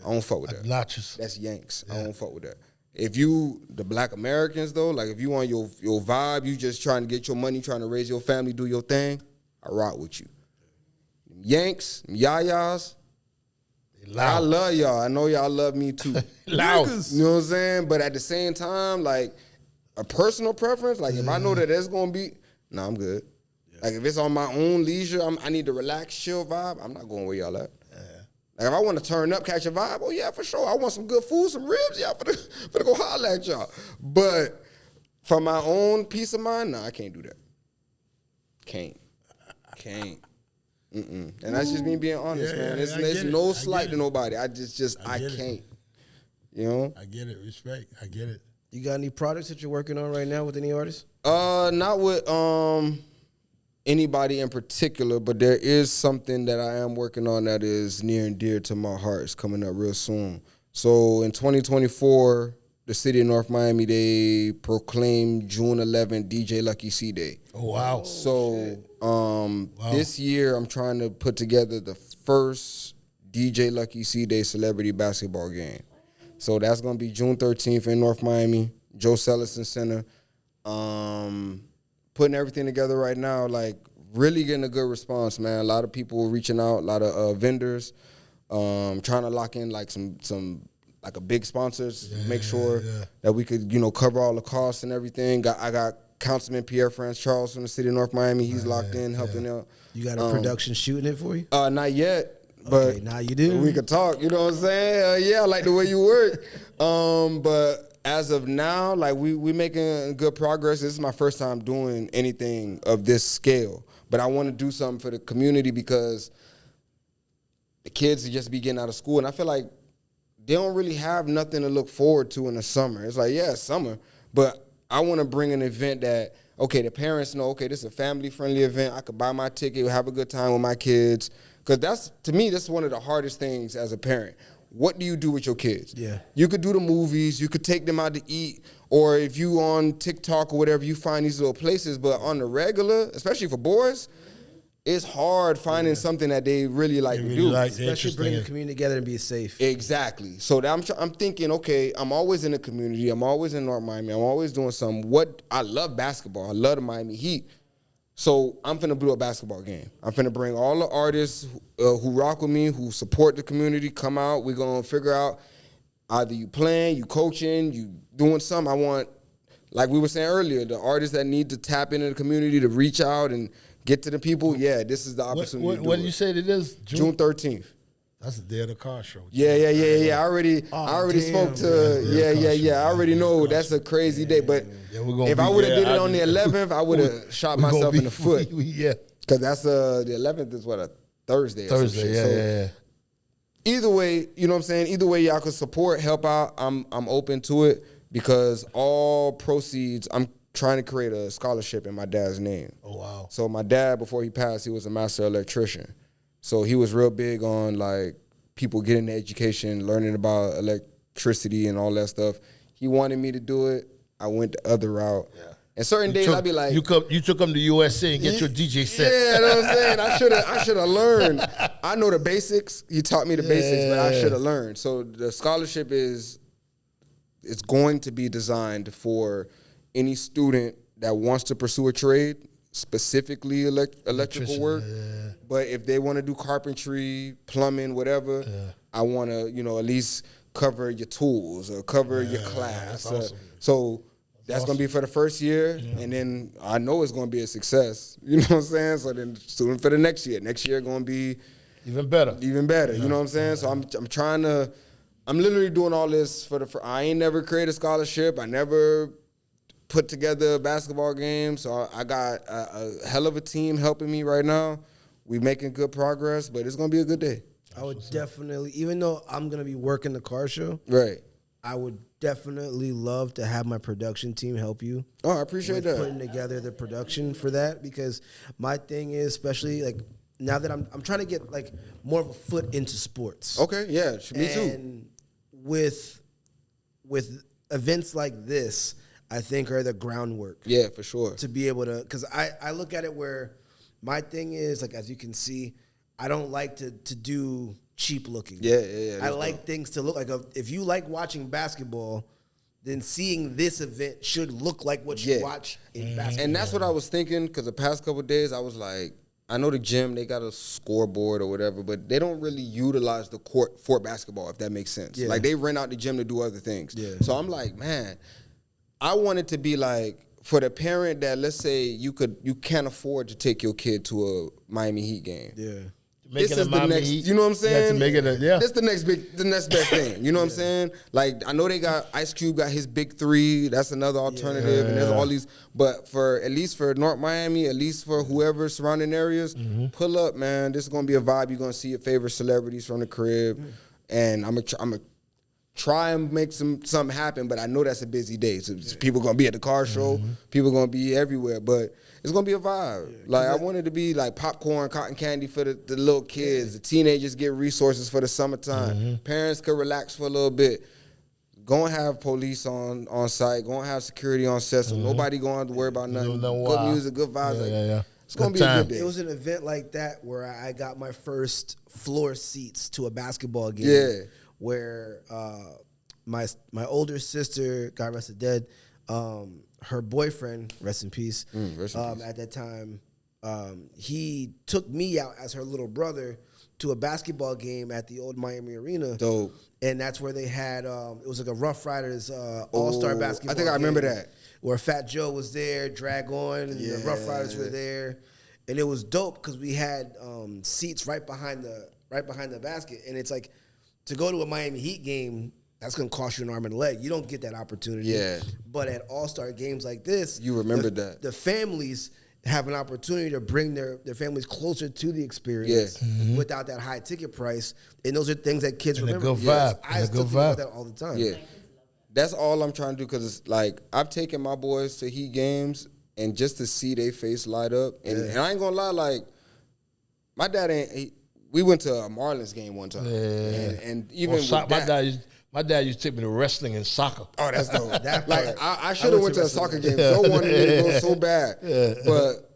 don't fuck with that. Obnoxious. That's Yanks. I don't fuck with that. If you, the black Americans though, like if you on your vibe, you just trying to get your money, trying to raise your family, do your thing, I rock with you. Yanks, yayas, I love y'all. I know y'all love me too. Loud. You know what I'm saying? But at the same time, like a personal preference, like if I know that it's gonna be, nah, I'm good. Like if it's on my own leisure, I need to relax, chill vibe, I'm not going where y'all at. Like if I want to turn up, catch a vibe, oh yeah, for sure. I want some good food, some ribs, yeah, for go holler at y'all. But for my own peace of mind, nah, I can't do that. Can't. And that's just me being honest, man. It's no slight to nobody. I can't. You know? I get it. Respect. I get it. You got any projects that you're working on right now with any artists? Not with anybody in particular, but there is something that I am working on that is near and dear to my heart. It's coming up real soon. So in 2024, the city of North Miami, they proclaimed June 11th DJ Lucky C Day. Oh, wow. So this year, I'm trying to put together the first DJ Lucky C Day celebrity basketball game. So that's going to be June 13th in North Miami, Joe Sellison Center. Putting everything together right now, like really getting a good response, man. A lot of people reaching out, a lot of vendors, trying to lock in like some like a big sponsors, make sure that we could, cover all the costs and everything. I got Councilman Pierre France Charles from the city of North Miami. He's locked in, helping out. You got a production shooting it for you? Not yet. But Okay, now you do. We could talk, you know what I'm saying? Yeah, I like the way you work. But as of now, like we making good progress. This is my first time doing anything of this scale. But I want to do something for the community because the kids just be getting out of school. And I feel like they don't really have nothing to look forward to in the summer. It's like, yeah, it's summer. But I want to bring an event that, okay, the parents know, okay, this is a family-friendly event. I could buy my ticket, have a good time with my kids. Because to me, that's one of the hardest things as a parent. What do you do with your kids? Yeah. You could do the movies, you could take them out to eat, or if you on TikTok or whatever, you find these little places. But on the regular, especially for boys, it's hard finding something that they really like to do. Especially bring the community together and be safe. Exactly. So I'm thinking, okay, I'm always in the community. I'm always in North Miami. I'm always doing something. I love basketball. I love the Miami Heat. So I'm finna do a basketball game. I'm finna bring all the artists who rock with me, who support the community, come out. We're gonna figure out either you playing, you coaching, you doing something. I want, like we were saying earlier, the artists that need to tap into the community to reach out and get to the people. Yeah, this is the opportunity. What did you say it is? June 13th. That's the day of the car show. Yeah. I already spoke to. I already know that's a crazy day. But if I would have did it on the 11th, I would have shot myself in the foot. Because that's the 11th is what, a Thursday. Thursday. Either way, you know what I'm saying. Either way, y'all can support, help out. I'm open to it because all proceeds. I'm trying to create a scholarship in my dad's name. Oh wow! So my dad, before he passed, he was a master electrician. So he was real big on like people getting the education, learning about electricity and all that stuff. He wanted me to do it. I went the other route. Yeah. And certain days I'd be like, you took him to USA and get your DJ set. Yeah, you know what I'm saying? I should have learned. I know the basics. He taught me the basics, but I should have learned. So the scholarship it's going to be designed for any student that wants to pursue a trade, specifically electrical work. Yeah. But if they want to do carpentry, plumbing, whatever, I want to, at least cover your tools or cover your class. That's awesome. So that's going to be for the first year, and then I know it's going to be a success. You know what I'm saying? So then student for the next year. Next year going to be even better. You know what I'm saying? So I'm trying to, I'm literally doing all this I ain't never created a scholarship. I never put together a basketball game. So I got a hell of a team helping me right now. We making good progress, but it's going to be a good day. I would definitely, even though I'm going to be working the car show, right? I would definitely love to have my production team help you. Oh, I appreciate that. Putting together the production for that, because my thing is, especially like now that I'm trying to get like more of a foot into sports. Okay, yeah, me too. And with events like this, I think are the groundwork. Yeah, for sure. To be able to, because I look at it where my thing is, like, as you can see, I don't like to do cheap looking. Yeah. I like things to look like if you like watching basketball, then seeing this event should look like what you watch in basketball. And that's what I was thinking, because the past couple of days I was like, I know the gym, they got a scoreboard or whatever, but they don't really utilize the court for basketball, if that makes sense. Yeah. Like, they rent out the gym to do other things. Yeah. So I'm like, man, I want it to be like, for the parent that, let's say you can't afford to take your kid to a Miami Heat game. Yeah. This is the next, you know what I'm saying? You have to make it This the next best thing. You know what I'm saying? Like, I know they got Ice Cube got his big three. That's another alternative. And there's all these, but at least for North Miami, at least for whoever surrounding areas, pull up, man. This is gonna be a vibe. You're gonna see your favorite celebrities from the crib, and I'm gonna try and make something happen. But I know that's a busy day. So people gonna be at the car show. People gonna be everywhere, but it's gonna be a vibe. Like, I want it to be like popcorn, cotton candy for the little kids. The teenagers get resources for the summertime. Parents could relax for a little bit. Go and have police on site. Go and have security on set, so nobody going to have to worry about nothing. Good music, good vibes. It's gonna be a good day. It was an event like that where I got my first floor seats to a basketball game. Yeah. Where my older sister, God rest her dead, her boyfriend, rest in peace, at that time, he took me out as her little brother to a basketball game at the old Miami Arena. Dope. And that's where they had, it was like a Rough Riders all-star basketball I think I remember that. Where Fat Joe was there, Drag On, and the Rough Riders were there. And it was dope because we had seats right behind the basket. And it's like, to go to a Miami Heat game, that's going to cost you an arm and a leg. You don't get that opportunity. Yeah. But at all-star games like this, you remember that. The families have an opportunity to bring their families closer to the experience without that high ticket price. And those are things that kids remember. A good vibe. I still think about that all the time. Yeah. That's all I'm trying to do, because it's like, I've taken my boys to Heat games, and just to see their face light up. And I ain't going to lie, like, my dad we went to a Marlins game one time. And even with that, my dad used to take me to wrestling and soccer. Oh, that's dope. Like, I should have went to a soccer game. So wanted me to go so bad. But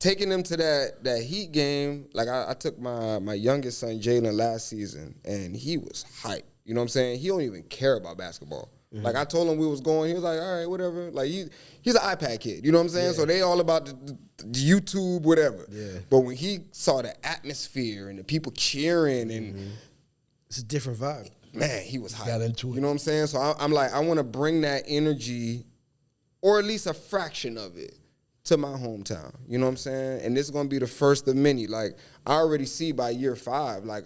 taking them to that Heat game, like I took my youngest son Jalen last season, and he was hyped. You know what I'm saying? He don't even care about basketball. Like I told him we was going, he was like, all right, whatever. Like he's an iPad kid. You know what I'm saying? So they all about the YouTube, whatever. Yeah. But when he saw the atmosphere and the people cheering and it's a different vibe. Man, he was hyped. Got into it. You know what I'm saying? So I'm like, I want to bring that energy, or at least a fraction of it, to my hometown. You know what I'm saying? And this is gonna be the first of many. Like I already see by year 5, like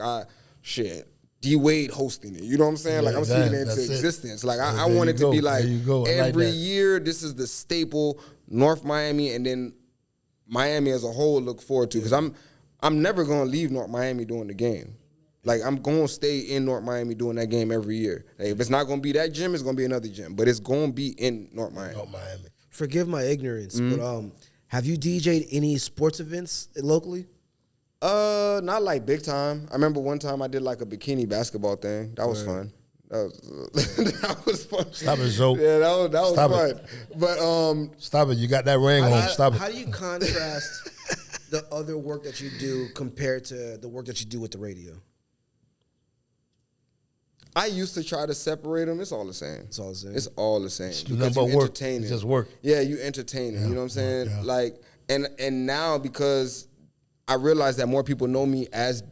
D Wade hosting it. You know what I'm saying? Like I'm seeing it into existence. Like I want it to be like every year. This is the staple. North Miami, and then Miami as a whole look forward to, because I'm never gonna leave North Miami doing the game. Like I'm gonna stay in North Miami doing that game every year. Like, if it's not gonna be that gym, it's gonna be another gym, but it's gonna be in North Miami. Forgive my ignorance, but have you DJ'd any sports events locally? Not like big time. I remember one time I did like a bikini basketball thing. That was fun. That was fun. Stop it, Zoe. Yeah, that was Stop fun. it. But stop it. You got that ring on. Stop it. How do you contrast the other work that you do compared to the work that you do with the radio? I used to try to separate them. It's all the same. It's all the same. It's all the same. Because you work. It's just work. Yeah, you entertaining. You know what I'm saying? Yeah. Like, and now because I realize that more people know me as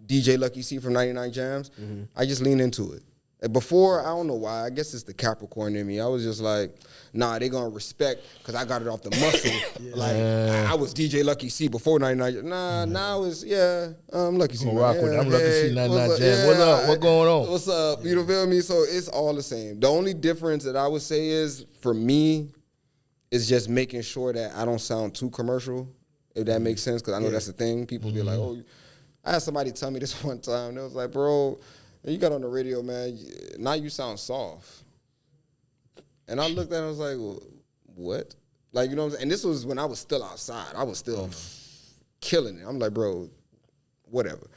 DJ Lucky C from 99 Jams, I just lean into it. And before, I don't know why. I guess it's the Capricorn in me. I was just like, nah, they gonna respect because I got it off the muscle. Like I was DJ Lucky C before 99. Nah, now it's I'm Lucky C. I'm rock with it. I'm Lucky C 99 Jam. What's up? What going on? What's up? You know, feel me? So it's all the same. The only difference that I would say is for me is just making sure that I don't sound too commercial, if that makes sense. Because I know that's the thing. People be like, oh, I had somebody tell me this one time. They was like, bro, you got on the radio, man. Now you sound soft. And I looked at it and I was like, well, what? Like, you know what I'm saying? And this was when I was still outside. I was still killing it. I'm like, bro, whatever.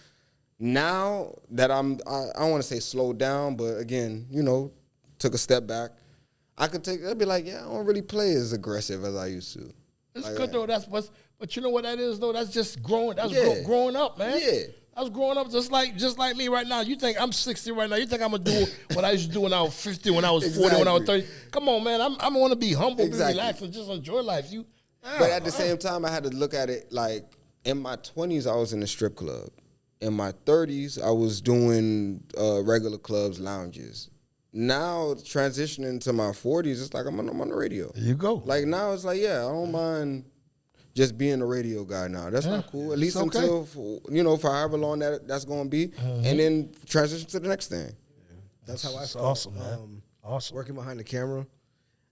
Now that I don't want to say slowed down, but again, you know, took a step back, I'd be like, yeah, I don't really play as aggressive as I used to. It's like, good, though. But you know what that is, though? That's just growing. That's growing up, man. Yeah. I was growing up just like me right now. You think I'm 60 right now? You think I'm gonna do what I used to do when I was 50, when I was 40, when I was 30? Come on, man. I'm gonna be humble, be relaxed, and just enjoy life. But at the same time, I had to look at it like in my 20s, I was in a strip club. In my 30s, I was doing regular clubs, lounges. Now transitioning to my 40s, it's like I'm on the radio. There you go. Like now, it's like I don't mind just being a radio guy now. That's not cool. At least until, for however long that's going to be. And then transition to the next thing. Yeah. That's how I felt. Awesome, man. Awesome. Working behind the camera,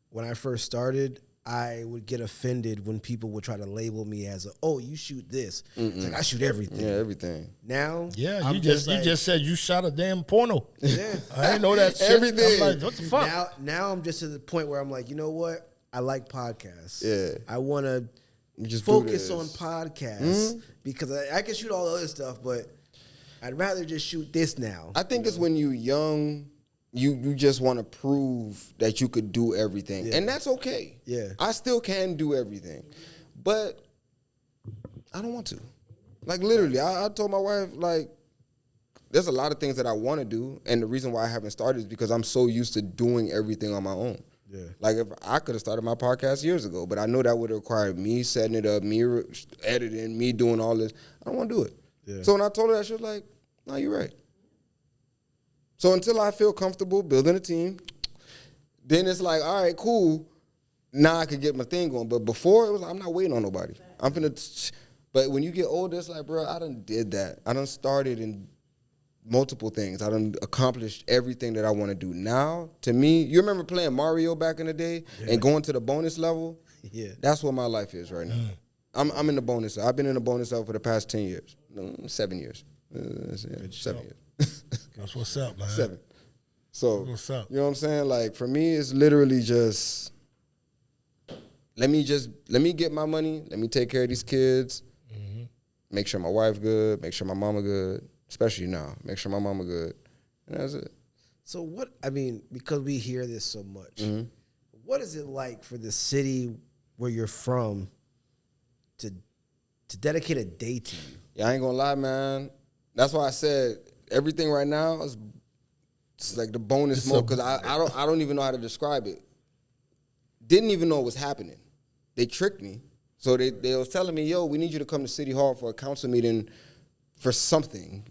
when I first started, I would get offended when people would try to label me as you shoot this. It's like, I shoot everything. Yeah, everything. Now, you just said you shot a damn porno. Yeah. I didn't know that shit. Everything. I'm like, what the fuck? Now I'm just to the point where I'm like, you know what? I like podcasts. Yeah. I want to just focus on podcasts because I can shoot all the other stuff, but I'd rather just shoot this now. I think it's when you're young, you just want to prove that you could do everything. And that's okay. Yeah. I still can do everything. But I don't want to. Like literally, I told my wife, like, there's a lot of things that I want to do, and the reason why I haven't started is because I'm so used to doing everything on my own. Yeah. Like if I could have started my podcast years ago, but I know that would have required me setting it up, me editing, me doing all this. I don't want to do it. Yeah. So when I told her that, she was like, no, you're right. So until I feel comfortable building a team, then it's like, all right, cool. Now I can get my thing going. But before, it was like, I'm not waiting on nobody. But when you get older, it's like, bro, I done did that. I done started in multiple things. I done accomplished everything that I want to do. Now, to me, you remember playing Mario back in the day and going to the bonus level? Yeah. That's what my life is right now. I'm in the bonus. I've been in the bonus level for the past 10 years. 7 years. 7 years. That's what's up, man. 7. So, what's up? You know what I'm saying? Like, for me, it's literally just, let me get my money. Let me take care of these kids. Make sure my wife good. Make sure my mama good. Especially now. Make sure my mama good. And that's it. So because we hear this so much, what is it like for the city where you're from to to dedicate a day to you? Yeah, I ain't gonna lie, man. That's why I said everything right now is it's like the bonus mode because I don't even know how to describe it. Didn't even know it was happening. They tricked me. So they was telling me, yo, we need you to come to City Hall for a council meeting for something.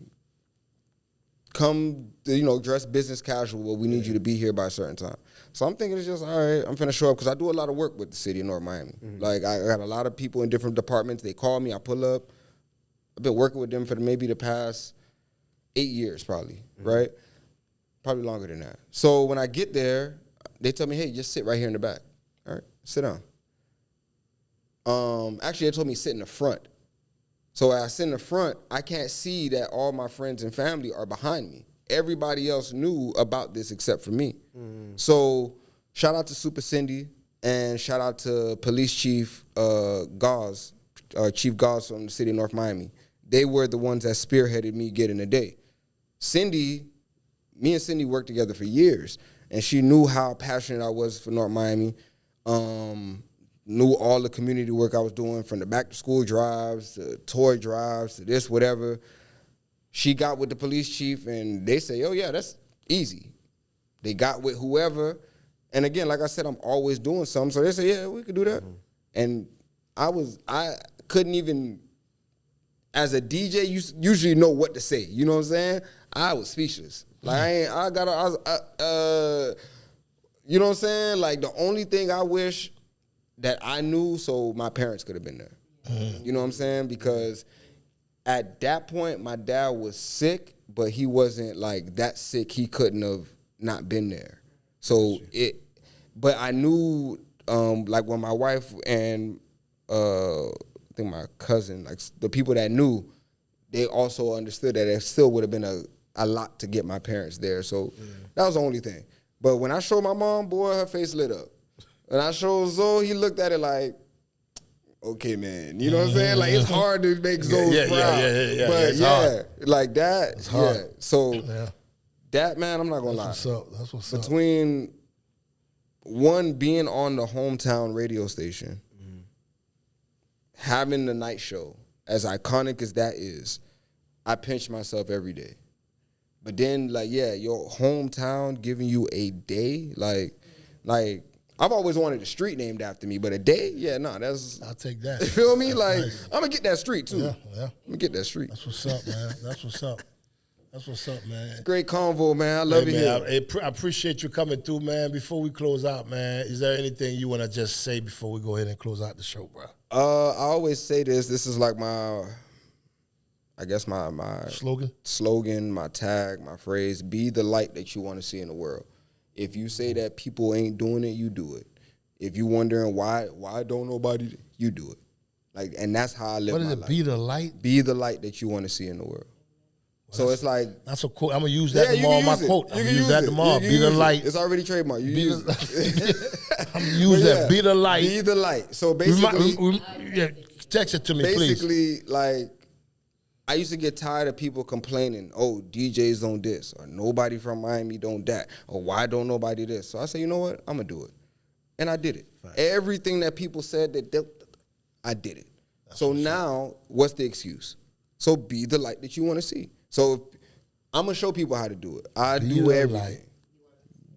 Come, dress business casual, but we need you to be here by a certain time. So I'm thinking it's just, all right, I'm finna show up because I do a lot of work with the city of North Miami. Like, I got a lot of people in different departments. They call me, I pull up. I've been working with them for maybe the past 8 years probably, right? Probably longer than that. So when I get there, they tell me, hey, just sit right here in the back. All right, sit down. Actually, they told me sit in the front. So when I sit in the front, I can't see that all my friends and family are behind me. Everybody else knew about this except for me. So shout out to Super Cindy and shout out to Police Chief Gauze, Chief Gauze from the city of North Miami. They were the ones that spearheaded me getting a day. Me and Cindy worked together for years, and she knew how passionate I was for North Miami. Knew all the community work I was doing, from the back-to-school drives, to toy drives, to this, whatever. She got with the police chief, and they say, oh, yeah, that's easy. They got with whoever. And again, like I said, I'm always doing something. So they say, yeah, we could do that. And I couldn't even, as a DJ, you usually know what to say. You know what I'm saying? I was speechless. Like, you know what I'm saying? Like, the only thing I wish that I knew so my parents could have been there. You know what I'm saying? Because at that point, my dad was sick, but he wasn't like that sick. He couldn't have not been there. So but I knew, like when my wife and I think my cousin, like the people that knew, they also understood that it still would have been a lot to get my parents there. So that was the only thing. But when I showed my mom, boy, her face lit up. When I showed Zoe, he looked at it like, okay, man. You know what I'm saying? Like, it's hard to make Zoe proud. Yeah. But hard. Like that, it's hard. yeah. So that, man, I'm not going to lie. That's what's up. Between one, being on the hometown radio station, having the night show, as iconic as that is, I pinch myself every day. But then, like, yeah, your hometown giving you a day, like, I've always wanted a street named after me, but a day, I'll take that. You feel me? Like, I'm gonna get that street too. Yeah. I'm gonna get that street. That's what's up, man. That's what's up, man. Great convo, man. I love it here. I appreciate you coming through, man. Before we close out, man, is there anything you want to just say before we go ahead and close out the show, bro? I always say this. This is like my slogan, my tag, my phrase. Be the light that you want to see in the world. If you say that people ain't doing it, you do it. If you wondering why don't nobody, you do it. Like, and that's how I live my life. What is it? Be the light? Be the light that you want to see in the world. So it's like, that's a quote. I'm gonna use that tomorrow. My quote. I'm gonna use that tomorrow. Be the light. It's already trademarked. You use it. I'm gonna use that. Be the light. Be the light. So basically, text it to me, please. Basically, like, I used to get tired of people complaining, oh, DJs don't this, or nobody from Miami don't that, or why don't nobody this? So I said, you know what? I'm going to do it. And I did it. Right. Everything that people said, I did it. So now, what's the excuse? So be the light that you want to see. So I'm going to show people how to do it. I do everything.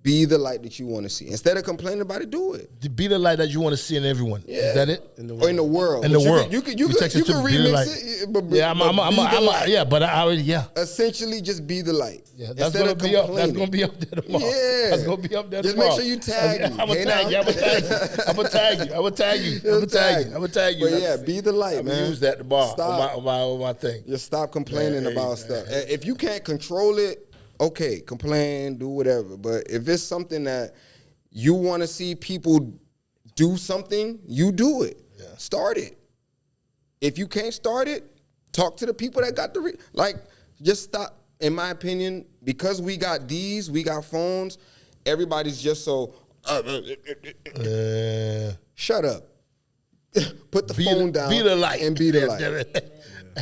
Be the light that you want to see. Instead of complaining about it, do it. Be the light that you want to see in everyone. Yeah. Is that it? Or in the world. In the world. You can remix it. But essentially, just be the light. Yeah, that's going to be up there tomorrow. Yeah. That's going to be up there just tomorrow. Just make sure you tag me. I'm going to tag you. But yeah, be the light, man. I'm use that tomorrow on my thing. Just stop complaining about stuff. If you can't control it, okay, complain, do whatever. But if it's something that you want to see people do something, you do it. Yeah. Start it. If you can't start it, talk to the people that got just stop. In my opinion, because we got phones, everybody's just so, shut up. Put the phone down. Be the light. And be the light.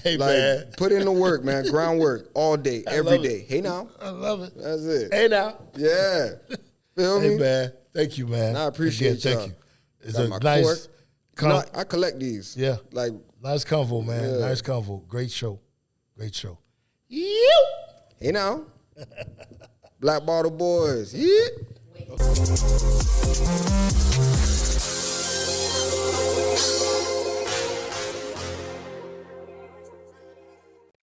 Hey, man. Put in the work, man. Groundwork all day, every day. Hey, now. I love it. That's it. Hey, now. Yeah. Feel me? Hey, man. Thank you, man. I appreciate y'all. Thank you. It's a nice. No, I collect these. Yeah. Like, Nice convo, man. Yeah. Nice convo. Great show. Great show. hey now. Black Bottle Boys. Yeah.